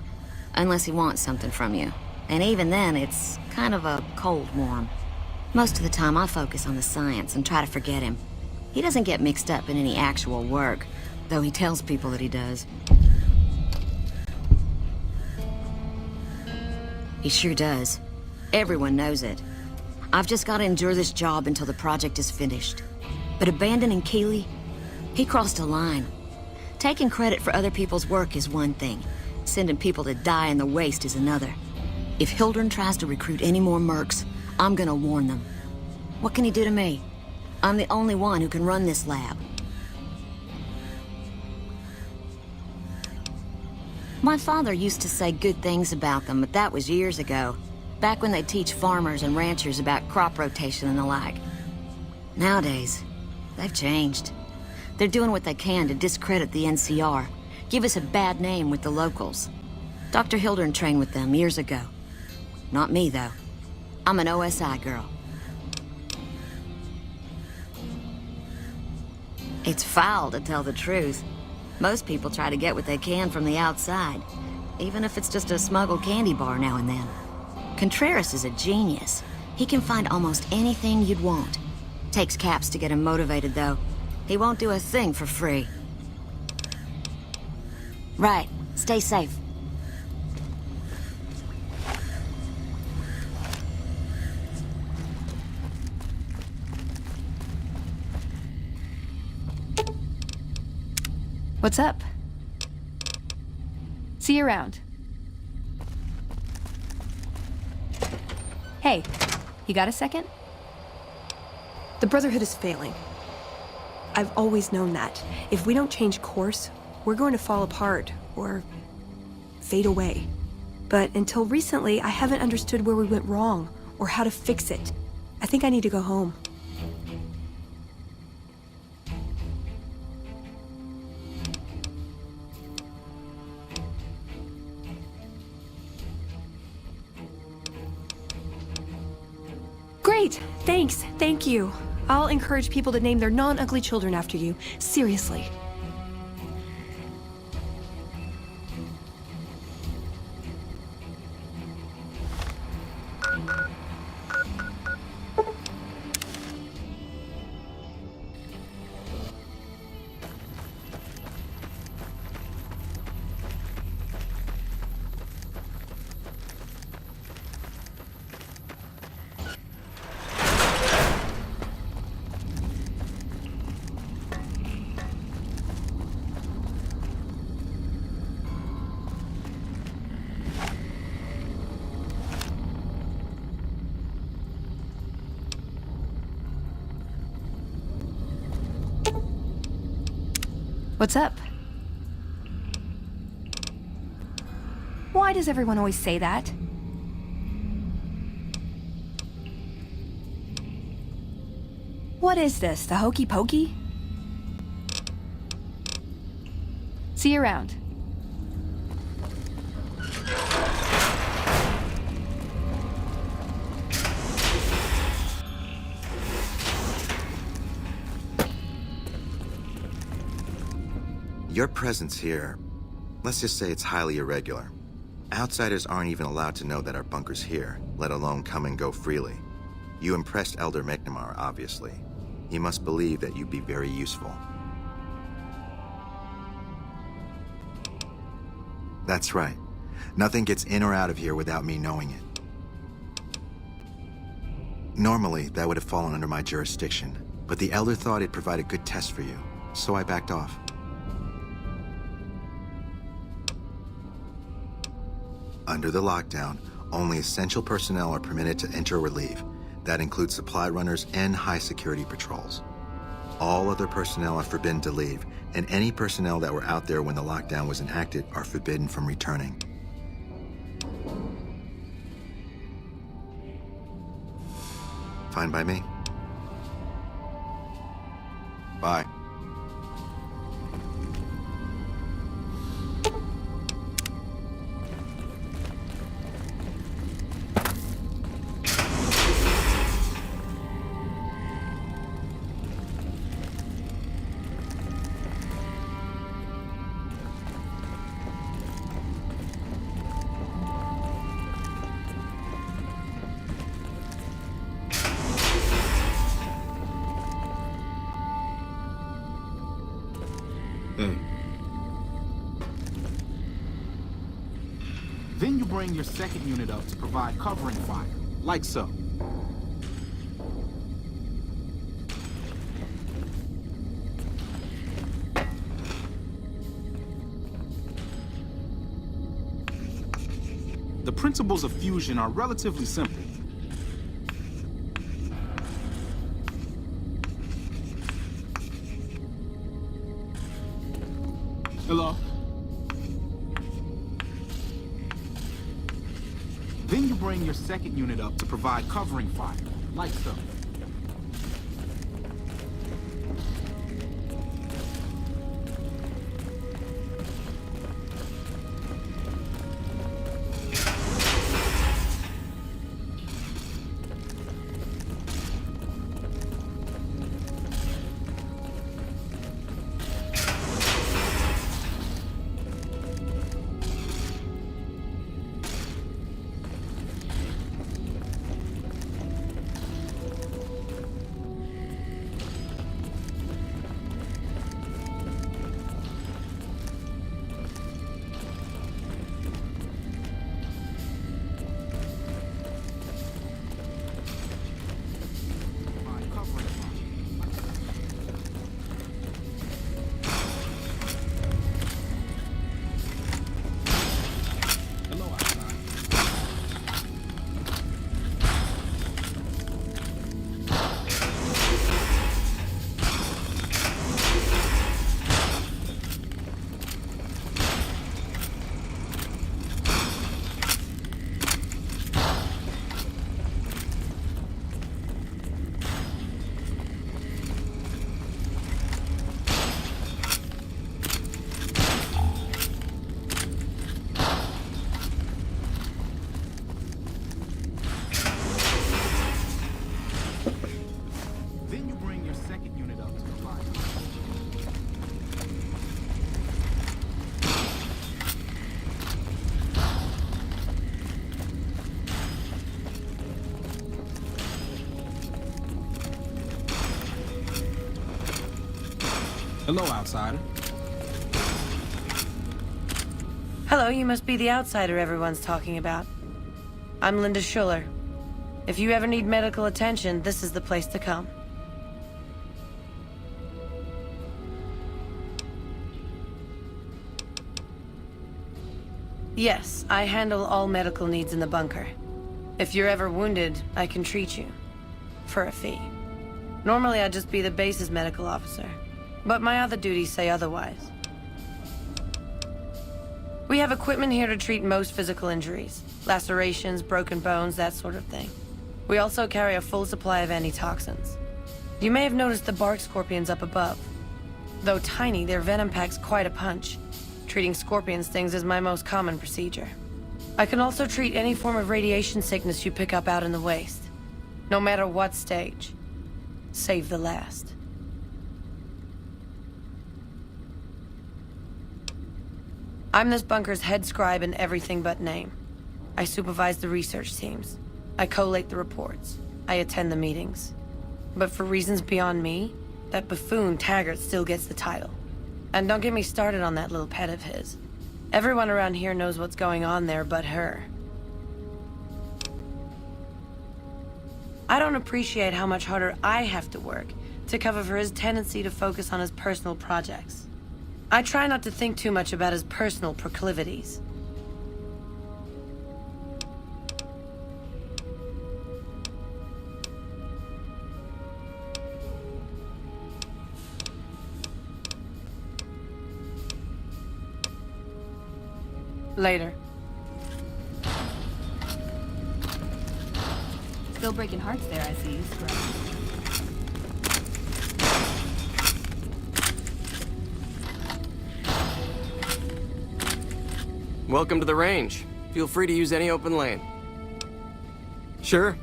S17: unless he wants something from you. And even then, it's kind of a cold warm. Most of the time, I focus on the science and try to forget him. He doesn't get mixed up in any actual work, though he tells people that he does. He sure does. Everyone knows it. I've just got to endure this job until the project is finished. But abandoning Keely, he crossed a line. Taking credit for other people's work is one thing. Sending people to die in the waste is another. If Hildern tries to recruit any more mercs, I'm gonna warn them. What can he do to me? I'm the only one who can run this lab. My father used to say good things about them, but that was years ago. Back when they teach farmers and ranchers about crop rotation and the like. Nowadays, they've changed. They're doing what they can to discredit the NCR, give us a bad name with the locals. Dr. Hildern trained with them years ago. Not me, though. I'm an OSI girl. It's foul, to tell the truth. Most people try to get what they can from the outside, even if it's just a smuggled candy bar now and then. Contreras is a genius. He can find almost anything you'd want. Takes caps to get him motivated, though. He won't do a thing for free. Right. Stay safe.
S3: What's up? See you around. Hey, you got a second? The Brotherhood is failing. I've always known that. If we don't change course, we're going to fall apart, or fade away. But until recently, I haven't understood where we went wrong, or how to fix it. I think I need to go home. Great! Thanks! Thank you! I'll encourage people to name their non-ugly children after you. Seriously. What's up? Why does everyone always say that? What is this, the hokey pokey? See you around.
S20: Your presence here, let's just say it's highly irregular. Outsiders aren't even allowed to know that our bunker's here, let alone come and go freely. You impressed Elder McNamara, obviously. He must believe that you'd be very useful. That's right. Nothing gets in or out of here without me knowing it. Normally, that would have fallen under my jurisdiction, but the Elder thought it'd provide a good test for you, so I backed off. Under the lockdown, only essential personnel are permitted to enter or leave. That includes supply runners and high-security patrols. All other personnel are forbidden to leave, and any personnel that were out there when the lockdown was enacted are forbidden from returning. Fine by me. Bye.
S21: Then you bring your second unit up to provide covering fire, like so. The principles of fusion are relatively simple. Hello? Then you bring your second unit up to provide covering fire, like so. Hello, outsider.
S22: Hello, you must be the outsider everyone's talking about. I'm Linda Schuller. If you ever need medical attention, this is the place to come. Yes, I handle all medical needs in the bunker. If you're ever wounded, I can treat you. For a fee. Normally, I'd just be the base's medical officer. But my other duties say otherwise. We have equipment here to treat most physical injuries. Lacerations, broken bones, that sort of thing. We also carry a full supply of antitoxins. You may have noticed the bark scorpions up above. Though tiny, their venom packs quite a punch. Treating scorpion stings is my most common procedure. I can also treat any form of radiation sickness you pick up out in the waste. No matter what stage. Save the last. I'm this bunker's head scribe in everything but name. I supervise the research teams. I collate the reports. I attend the meetings. But for reasons beyond me, that buffoon Taggart still gets the title. And don't get me started on that little pet of his. Everyone around here knows what's going on there but her. I don't appreciate how much harder I have to work to cover for his tendency to focus on his personal projects. I try not to think too much about his personal proclivities. Later.
S1: Still breaking hearts there, I see you, Scrub.
S14: Welcome to the range. Feel free to use any open lane. Sure.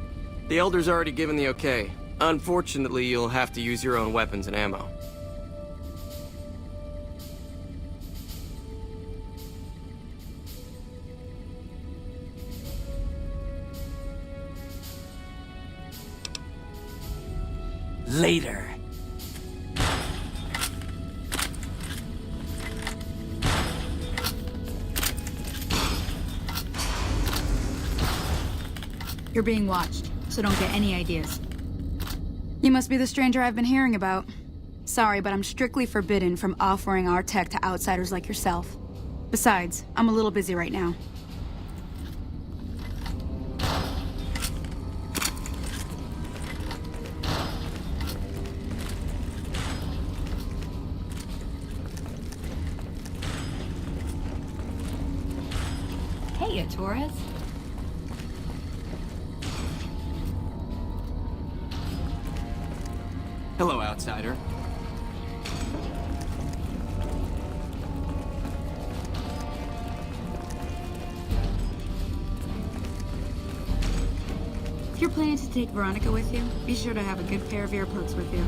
S14: The Elder's already given the okay. Unfortunately, you'll have to use your own weapons and ammo.
S2: Later.
S1: You're being watched, so don't get any ideas. You must be the stranger I've been hearing about. Sorry, but I'm strictly forbidden from offering our tech to outsiders like yourself. Besides, I'm a little busy right now.
S3: Hey, Torres.
S14: Hello, outsider.
S1: If you're planning to take Veronica with you, be sure to have a good pair of earplugs with you.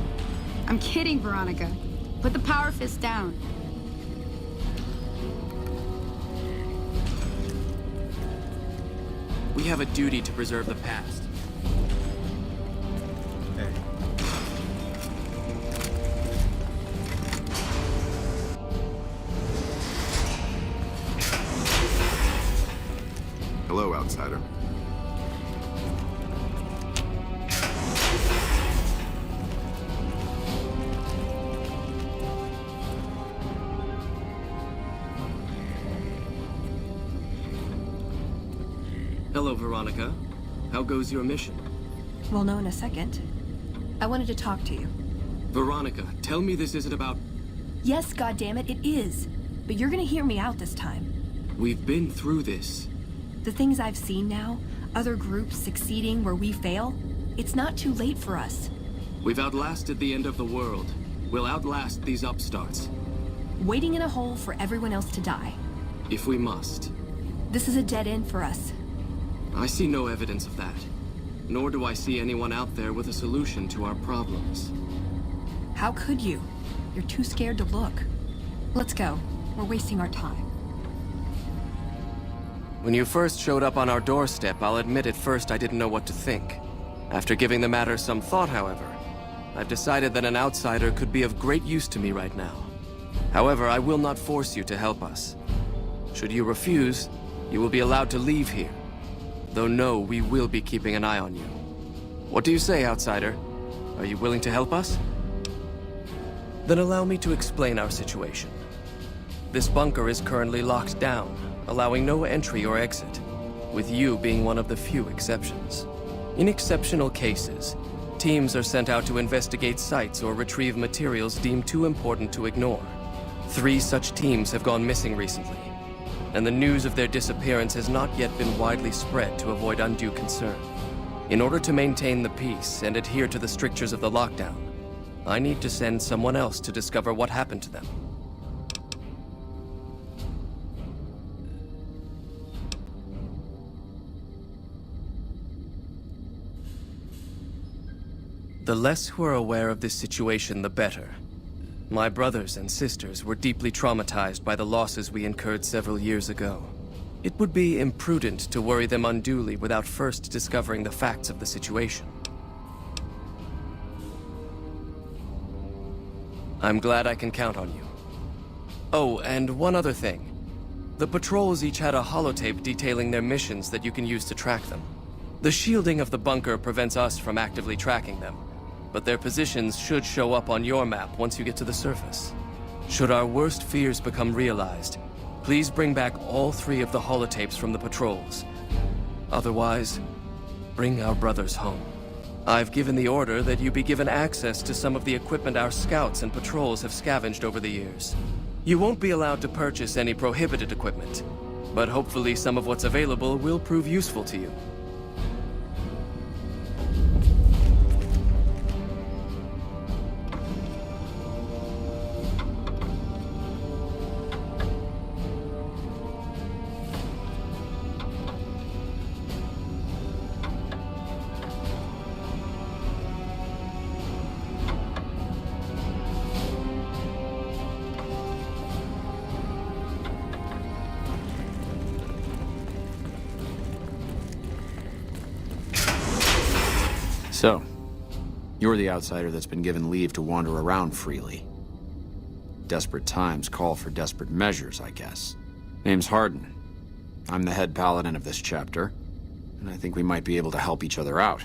S1: I'm kidding, Veronica. Put the power fist down.
S14: We have a duty to preserve the past.
S20: Hello, outsider.
S14: Hello, Veronica. How goes your mission?
S3: We'll know in a second. I wanted to talk to you.
S14: Veronica, tell me this isn't about...
S3: Yes, goddammit, it is. But you're gonna hear me out this time.
S14: We've been through this.
S3: The things I've seen now, other groups succeeding where we fail, it's not too late for us.
S14: We've outlasted the end of the world. We'll outlast these upstarts.
S3: Waiting in a hole for everyone else to die.
S14: If we must.
S3: This is a dead end for us.
S14: I see no evidence of that. Nor do I see anyone out there with a solution to our problems.
S3: How could you? You're too scared to look. Let's go. We're wasting our time.
S14: When you first showed up on our doorstep, I'll admit at first I didn't know what to think. After giving the matter some thought, however, I've decided that an outsider could be of great use to me right now. However, I will not force you to help us. Should you refuse, you will be allowed to leave here. Though no, we will be keeping an eye on you. What do you say, outsider? Are you willing to help us? Then allow me to explain our situation. This bunker is currently locked down, allowing no entry or exit, with you being one of the few exceptions. In exceptional cases, teams are sent out to investigate sites or retrieve materials deemed too important to ignore. 3 such teams have gone missing recently. and the news of their disappearance has not yet been widely spread to avoid undue concern. In order to maintain the peace and adhere to the strictures of the lockdown, I need to send someone else to discover what happened to them. The less who are aware of this situation, the better. My brothers and sisters were deeply traumatized by the losses we incurred several years ago. It would be imprudent to worry them unduly without first discovering the facts of the situation. I'm glad I can count on you. Oh, and one other thing. The patrols each had a holotape detailing their missions that you can use to track them. The shielding of the bunker prevents us from actively tracking them, but their positions should show up on your map once you get to the surface. Should our worst fears become realized, please bring back all 3 of the holotapes from the patrols. Otherwise, bring our brothers home. I've given the order that you be given access to some of the equipment our scouts and patrols have scavenged over the years. You won't be allowed to purchase any prohibited equipment, but hopefully some of what's available will prove useful to you.
S6: So, you're the outsider that's been given leave to wander around freely. Desperate times call for desperate measures, I guess. Name's Hardin. I'm the head paladin of this chapter, and I think we might be able to help each other out.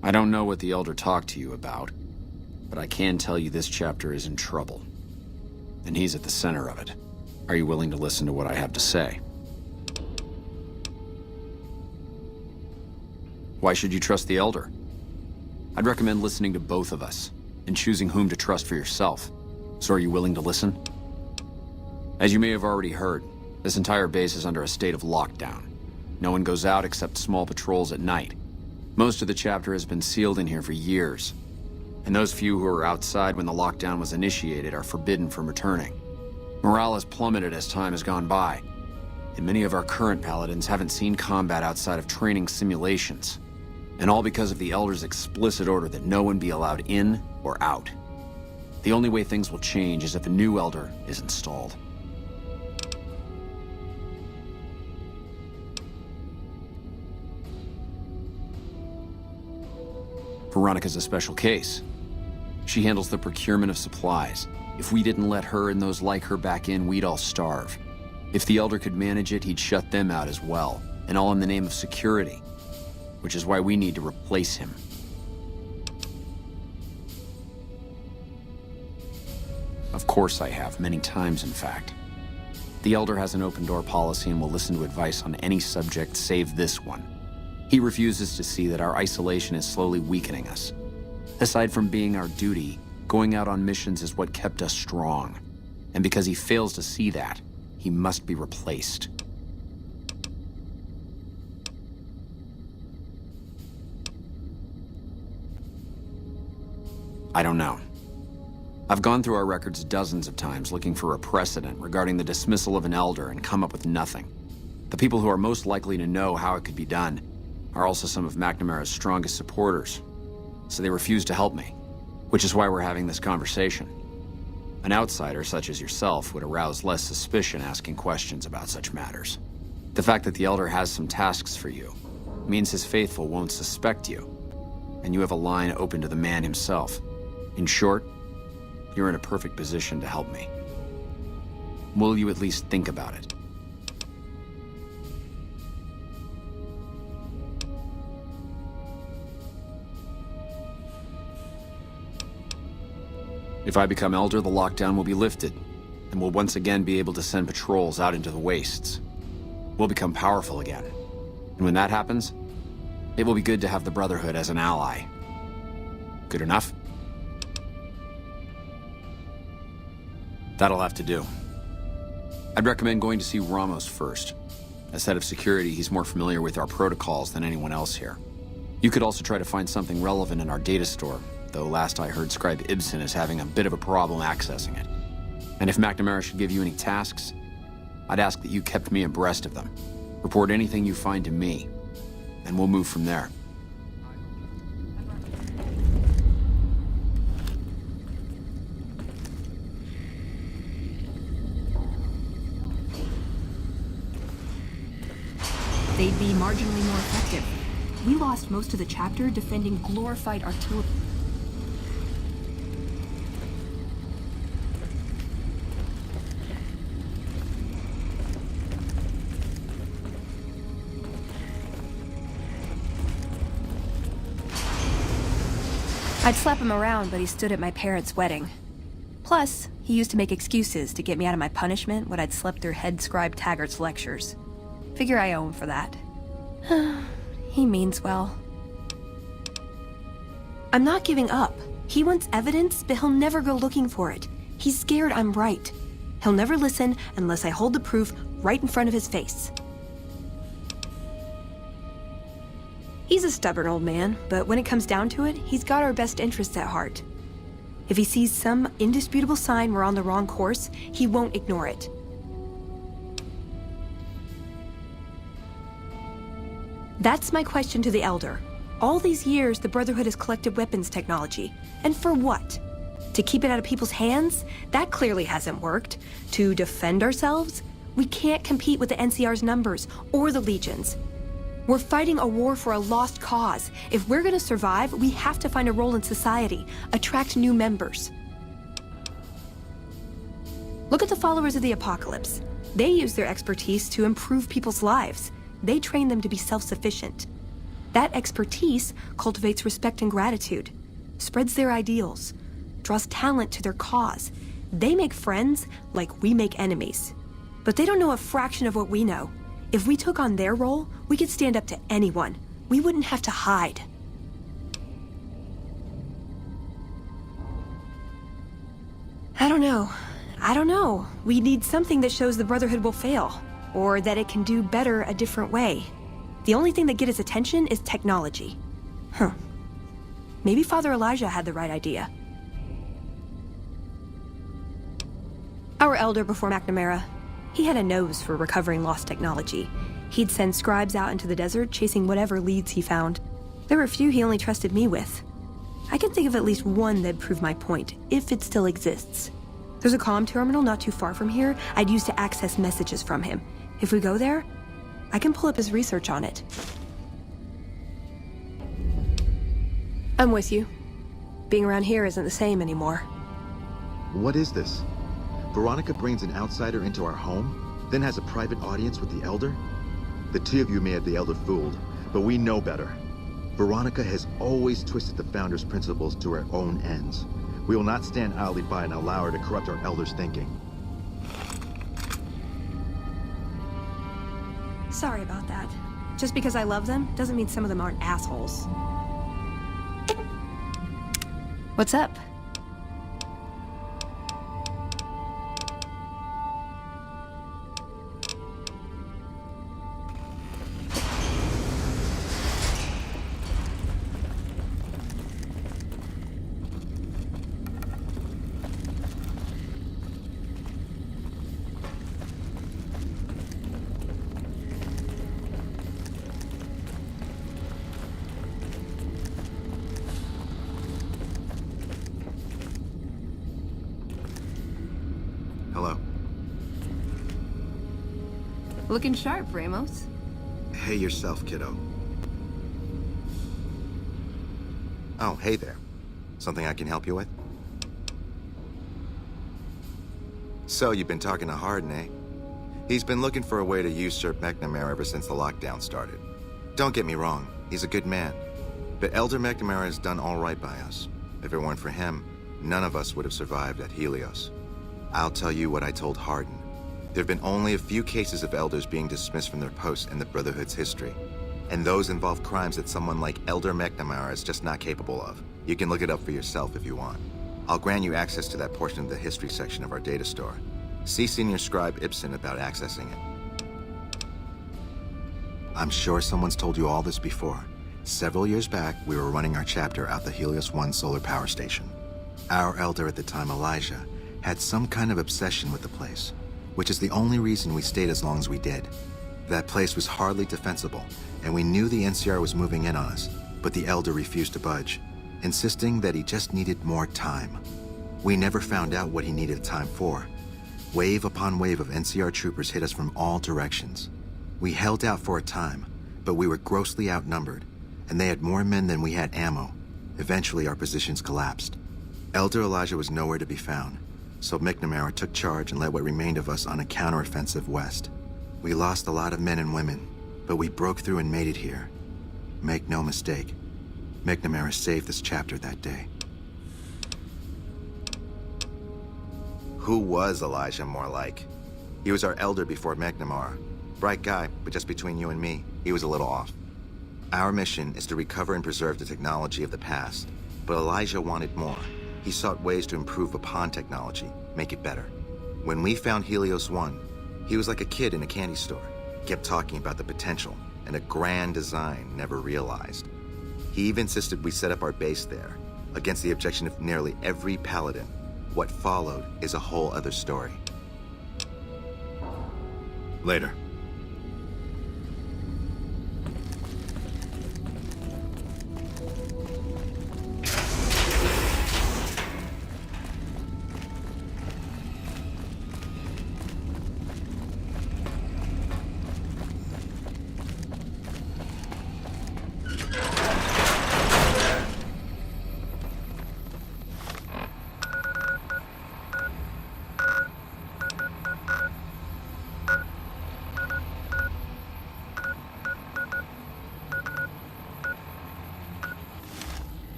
S6: I don't know what the Elder talked to you about, but I can tell you this chapter is in trouble. And he's at the center of it. Are you willing to listen to what I have to say? Why should you trust the Elder? I'd recommend listening to both of us, and choosing whom to trust for yourself. So are you willing to listen? As you may have already heard, this entire base is under a state of lockdown. No one goes out except small patrols at night. Most of the chapter has been sealed in here for years, and those few who were outside when the lockdown was initiated are forbidden from returning. Morale has plummeted as time has gone by, and many of our current paladins haven't seen combat outside of training simulations. And all because of the Elder's explicit order that no one be allowed in or out. The only way things will change is if a new Elder is installed. Veronica's a special case. She handles the procurement of supplies. If we didn't let her and those like her back in, we'd all starve. If the Elder could manage it, he'd shut them out as well, and all in the name of security. Which is why we need to replace him. Of course I have, many times in fact. The Elder has an open-door policy and will listen to advice on any subject save this one. He refuses to see that our isolation is slowly weakening us. Aside from being our duty, going out on missions is what kept us strong. And because he fails to see that, he must be replaced. I don't know. I've gone through our records dozens of times looking for a precedent regarding the dismissal of an Elder and come up with nothing. The people who are most likely to know how it could be done are also some of McNamara's strongest supporters, so they refuse to help me, which is why we're having this conversation. An outsider such as yourself would arouse less suspicion asking questions about such matters. The fact that the Elder has some tasks for you means his faithful won't suspect you, and you have a line open to the man himself. In short, you're in a perfect position to help me. Will you at least think about it? If I become Elder, the lockdown will be lifted, and we'll once again be able to send patrols out into the wastes. We'll become powerful again. And when that happens, it will be good to have the Brotherhood as an ally. Good enough? That'll have to do. I'd recommend going to see Ramos first. As head of security, he's more familiar with our protocols than anyone else here. You could also try to find something relevant in our data store, though last I heard Scribe Ibsen is having a bit of a problem accessing it. And if McNamara should give you any tasks, I'd ask that you kept me abreast of them. Report anything you find to me, and we'll move from there.
S3: They'd be marginally more effective. We lost most of the chapter defending glorified artillery. I'd slap him around, but he stood at my parents' wedding. Plus, he used to make excuses to get me out of my punishment when I'd slept through head scribe Taggart's lectures. Figure I owe him for that. He means well. I'm not giving up. He wants evidence, but he'll never go looking for it. He's scared I'm right. He'll never listen unless I hold the proof right in front of his face. He's a stubborn old man, but when it comes down to it, he's got our best interests at heart. If he sees some indisputable sign we're on the wrong course, he won't ignore it. That's my question to the Elder. All these years, the Brotherhood has collected weapons technology. And for what? To keep it out of people's hands? That clearly hasn't worked. To defend ourselves? We can't compete with the NCR's numbers, or the Legion's. We're fighting a war for a lost cause. If we're gonna survive, we have to find a role in society, attract new members. Look at the followers of the Apocalypse. They use their expertise to improve people's lives. They train them to be self-sufficient. That expertise cultivates respect and gratitude, spreads their ideals, draws talent to their cause. They make friends like we make enemies. But they don't know a fraction of what we know. If we took on their role, we could stand up to anyone. We wouldn't have to hide. I don't know. We need something that shows the Brotherhood will fail. Or that it can do better a different way. The only thing that gets its attention is technology. Maybe Father Elijah had the right idea. Our elder before McNamara, he had a nose for recovering lost technology. He'd send scribes out into the desert chasing whatever leads he found. There were a few he only trusted me with. I can think of at least one that'd prove my point, if it still exists. There's a comm terminal not too far from here I'd use to access messages from him. If we go there, I can pull up his research on it. I'm with you. Being around here isn't the same anymore.
S20: What is this? Veronica brings an outsider into our home, then has a private audience with the Elder? The two of you may have the Elder fooled, but we know better. Veronica has always twisted the Founder's principles to her own ends. We will not stand idly by and allow her to corrupt our Elder's thinking.
S3: Sorry about that. Just because I love them doesn't mean some of them aren't assholes. What's up?
S20: Hello.
S8: Looking sharp, Ramos.
S20: Hey yourself, kiddo. Oh, hey there. Something I can help you with? So, you've been talking to Hardin, eh? He's been looking for a way to usurp McNamara ever since the lockdown started. Don't get me wrong, he's a good man. But Elder McNamara has done all right by us. If it weren't for him, none of us would have survived at Helios. I'll tell you what I told Hardin. There have been only a few cases of elders being dismissed from their posts in the Brotherhood's history. And those involve crimes that someone like Elder McNamara is just not capable of. You can look it up for yourself if you want. I'll grant you access to that portion of the history section of our data store. See Senior Scribe Ibsen about accessing it. I'm sure someone's told you all this before. Several years back, we were running our chapter out the Helios 1 solar power station. Our elder at the time, Elijah, had some kind of obsession with the place, which is the only reason we stayed as long as we did. That place was hardly defensible, and we knew the NCR was moving in on us, but the elder refused to budge, insisting that he just needed more time. We never found out what he needed time for. Wave upon wave of NCR troopers hit us from all directions. We held out for a time, but we were grossly outnumbered, and they had more men than we had ammo. Eventually, our positions collapsed. Elder Elijah was nowhere to be found, so McNamara took charge and led what remained of us on a counteroffensive west. We lost a lot of men and women, but we broke through and made it here. Make no mistake, McNamara saved this chapter that day. Who was Elijah more like? He was our elder before McNamara. Bright guy, but just between you and me, he was a little off. Our mission is to recover and preserve the technology of the past, but Elijah wanted more. He sought ways to improve upon technology, make it better. When we found Helios 1, he was like a kid in a candy store. Kept talking about the potential and a grand design never realized. He even insisted we set up our base there, against the objection of nearly every paladin. What followed is a whole other story. Later.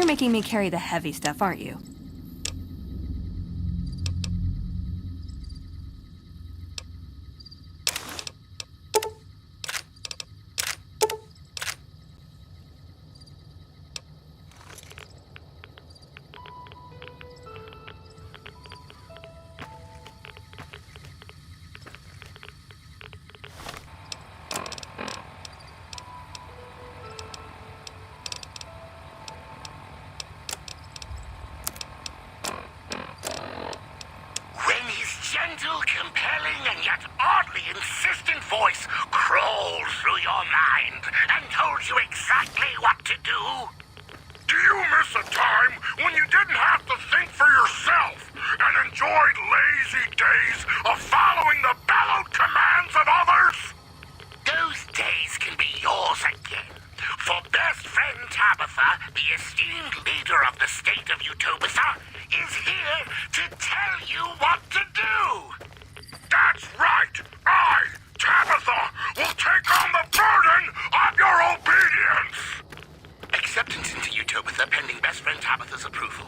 S3: You're making me carry the heavy stuff, aren't you?
S5: When his gentle, compelling, and yet oddly insistent voice crawled through your mind and told you exactly what to do?
S9: Do you miss a time when you didn't have to think for yourself and enjoyed lazy days of following the bellowed commands of others?
S5: Those days can be yours again. For best friend Tabitha, the esteemed leader of the state of Utopia, is here to tell you what to do.
S9: That's right. I, Tabitha, will take on the burden of your obedience.
S5: Acceptance into Utopia pending best friend Tabitha's approval.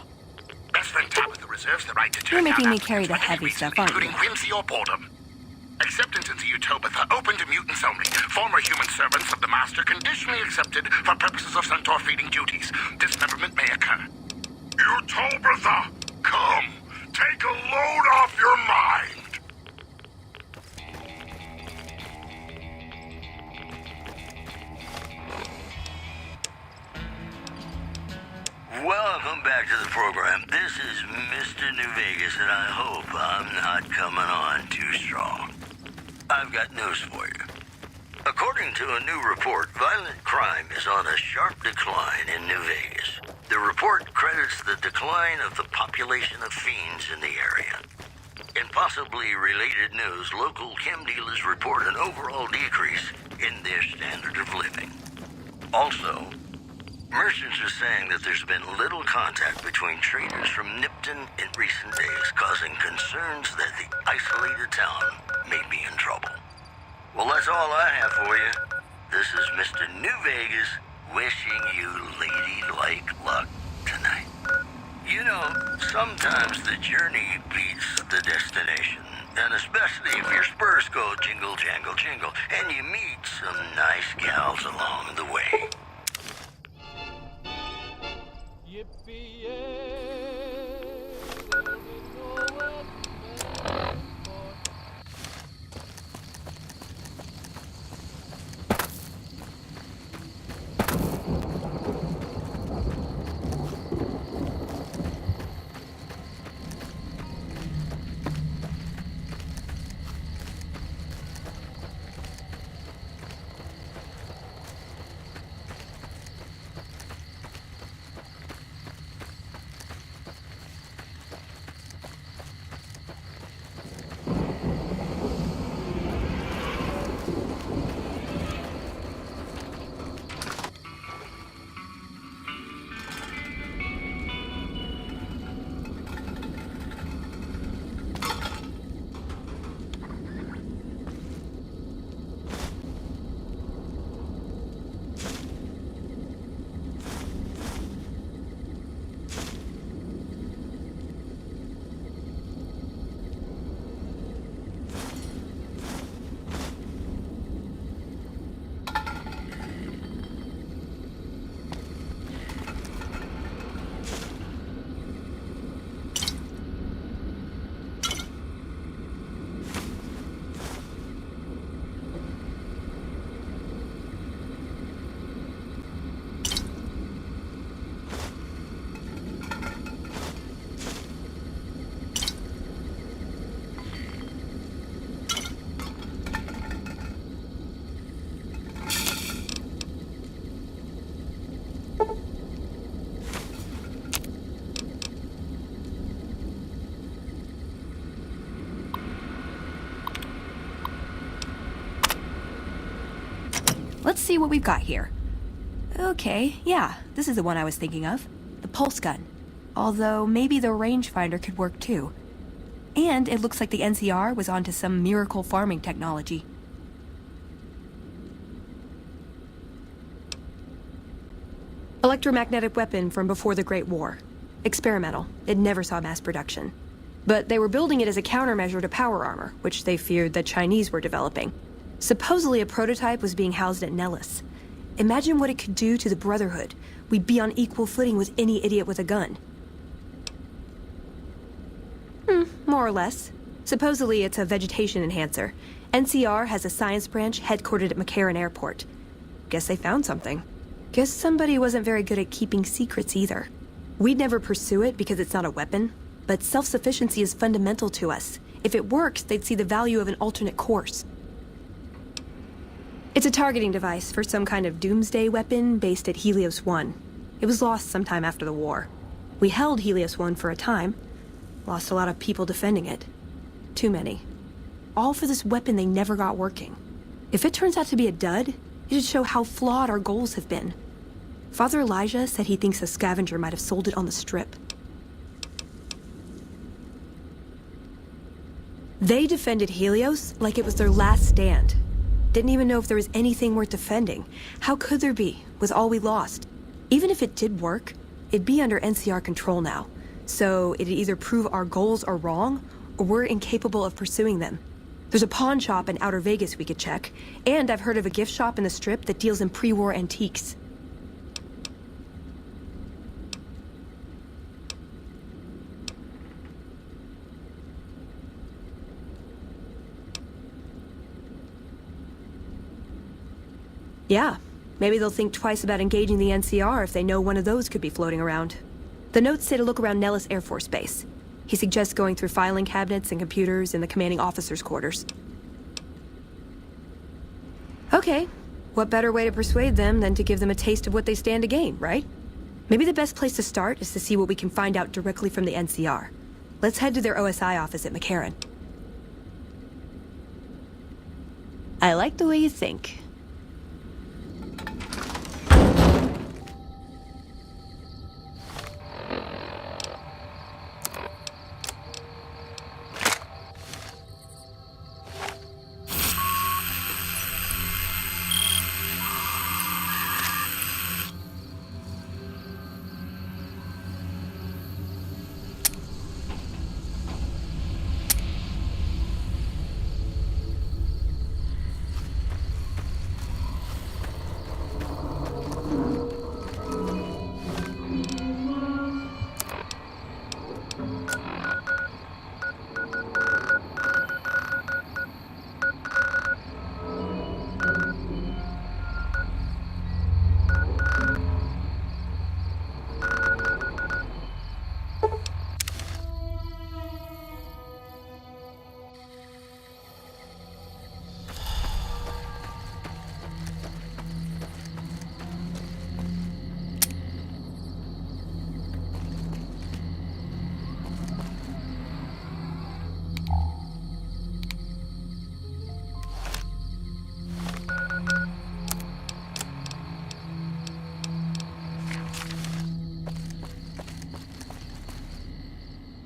S5: Best friend Tabitha reserves the right to turn
S3: You're making
S5: down
S3: me carry the
S5: applicants for any
S3: heavy
S5: reason,
S3: stuff, aren't you?
S5: including whimsy or boredom. Acceptance into Utopia open to mutants only. Former human servants of the Master conditionally accepted for purposes of centaur feeding duties. Dismemberment may occur.
S9: Utopia, come. Take a load off your mind.
S23: Welcome back to the program. This is Mr. New Vegas, and I hope I'm not coming on too strong. I've got news for you. According to a new report, violent crime is on a sharp decline in New Vegas. The report credits the decline of the population of fiends in the area. In possibly related news, local chem dealers report an overall decrease in their standard of living. Also, merchants are saying that there's been little contact between traders from Nipton in recent days, causing concerns that the isolated town may be in trouble. Well, that's all I have for you. This is Mr. New Vegas wishing you ladylike luck tonight. You know, sometimes the journey beats the destination, and especially if your spurs go jingle, jangle, jingle, and you meet some nice gals along the way.
S3: Let's see what we've got here. Okay, yeah, this is the one I was thinking of. The pulse gun. Although, maybe the rangefinder could work too. And it looks like the NCR was onto some miracle farming technology. Electromagnetic weapon from before the Great War. Experimental. It never saw mass production. But they were building it as a countermeasure to power armor, which they feared the Chinese were developing. Supposedly a prototype was being housed at Nellis. Imagine what it could do to the Brotherhood. We'd be on equal footing with any idiot with a gun. More or less. Supposedly it's a vegetation enhancer. NCR has a science branch headquartered at McCarran Airport. Guess they found something. Guess somebody wasn't very good at keeping secrets either. We'd never pursue it because it's not a weapon, but self-sufficiency is fundamental to us. If it works, they'd see the value of an alternate course. It's a targeting device for some kind of doomsday weapon based at Helios 1. It was lost sometime after the war. We held Helios 1 for a time. Lost a lot of people defending it. Too many. All for this weapon they never got working. If it turns out to be a dud, it should show how flawed our goals have been. Father Elijah said he thinks a scavenger might have sold it on the strip. They defended Helios like it was their last stand. Didn't even know if there was anything worth defending. How could there be, with all we lost? Even if it did work, it'd be under NCR control now. So it'd either prove our goals are wrong, or we're incapable of pursuing them. There's a pawn shop in Outer Vegas we could check, and I've heard of a gift shop in the Strip that deals in pre-war antiques. Yeah, maybe they'll think twice about engaging the NCR if they know one of those could be floating around. The notes say to look around Nellis Air Force Base. He suggests going through filing cabinets and computers in the commanding officer's quarters. Okay, what better way to persuade them than to give them a taste of what they stand to gain, right? Maybe the best place to start is to see what we can find out directly from the NCR. Let's head to their OSI office at McCarran. I like the way you think.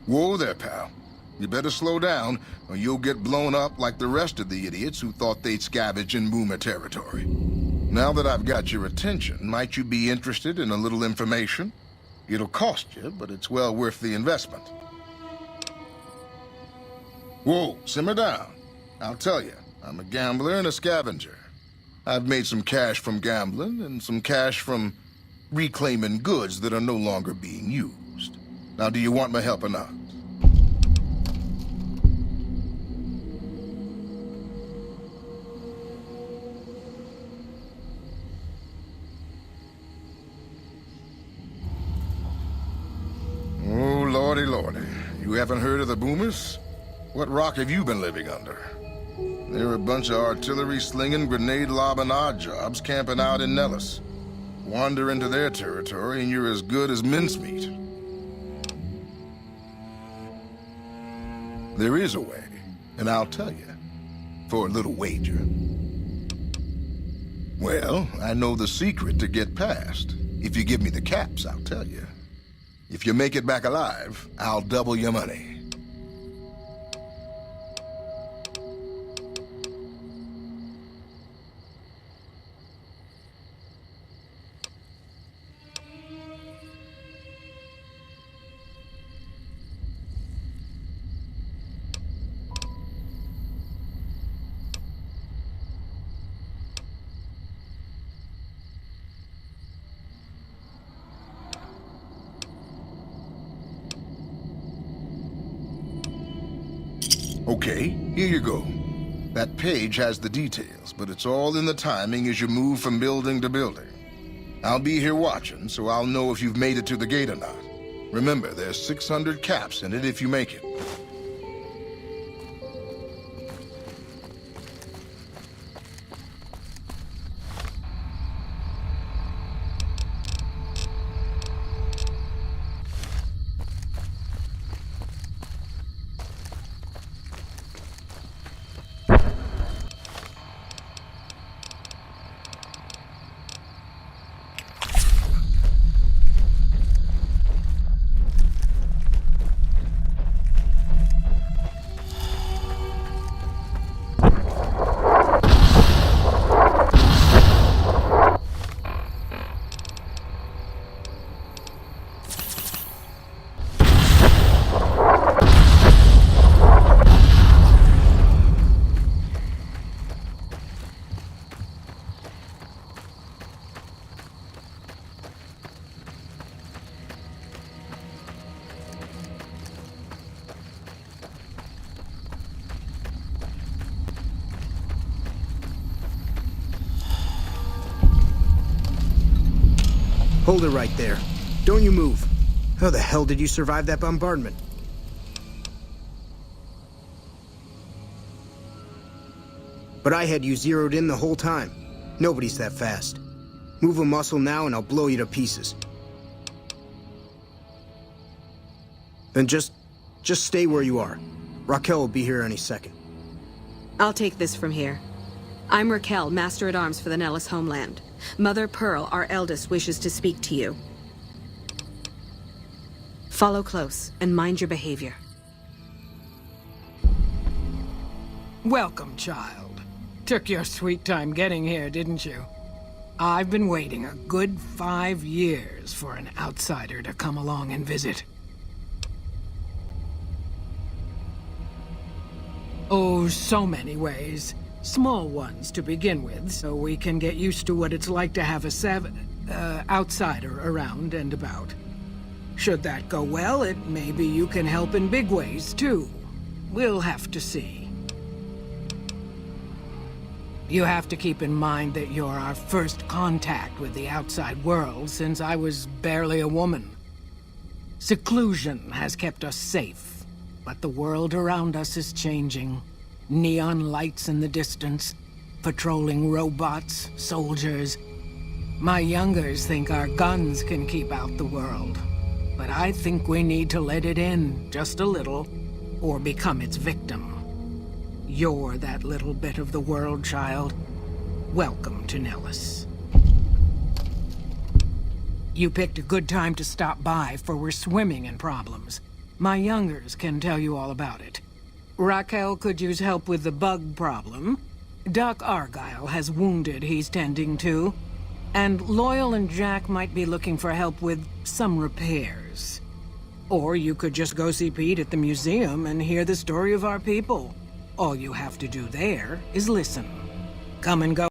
S9: Whoa there, pal. You better slow down, or you'll get blown up like the rest of the idiots who thought they'd scavenge in Boomer territory. Now that I've got your attention, might you be interested in a little information? It'll cost you, but it's well worth the investment. Whoa, simmer down. I'll tell you, I'm a gambler and a scavenger. I've made some cash from gambling and some cash from reclaiming goods that are no longer being used. Now, do you want my help or not? Oh, lordy, lordy. You haven't heard of the Boomers? What rock have you been living under? They're a bunch of artillery-slinging, grenade-lobbing odd jobs camping out in Nellis. Wander into their territory and you're as good as mincemeat. There is a way, and I'll tell you, for a little wager. Well, I know the secret to get past. If you give me the caps, I'll tell you. If you make it back alive, I'll double your money. Okay, here you go. That page has the details, but it's all in the timing as you move from building to building. I'll be here watching, so I'll know if you've made it to the gate or not. Remember, there's 600 caps in it if you make it.
S4: Hold it right there. Don't you move. How the hell did you survive that bombardment? But I had you zeroed in the whole time. Nobody's that fast. Move a muscle now and I'll blow you to pieces. Then just stay where you are. Raquel will be here any second.
S10: I'll take this from here. I'm Raquel, Master-at-Arms for the Nellis homeland. Mother Pearl, our eldest, wishes to speak to you. Follow close and mind your behavior.
S11: Welcome, child. Took your sweet time getting here, didn't you? I've been waiting a good 5 years for an outsider to come along and visit. Oh, so many ways. Small ones to begin with, so we can get used to what it's like to have a outsider around and about. Should that go well, it may be you can help in big ways, too. We'll have to see. You have to keep in mind that you're our first contact with the outside world since I was barely a woman. Seclusion has kept us safe, but the world around us is changing. Neon lights in the distance, patrolling robots, soldiers. My youngers think our guns can keep out the world, but I think we need to let it in just a little, or become its victim. You're that little bit of the world, child. Welcome to Nellis. You picked a good time to stop by, for we're swimming in problems. My youngers can tell you all about it. Raquel could use help with the bug problem. Doc Argyle has wounded he's tending to. And Loyal and Jack might be looking for help with some repairs. Or you could just go see Pete at the museum and hear the story of our people. All you have to do there is listen. Come and go.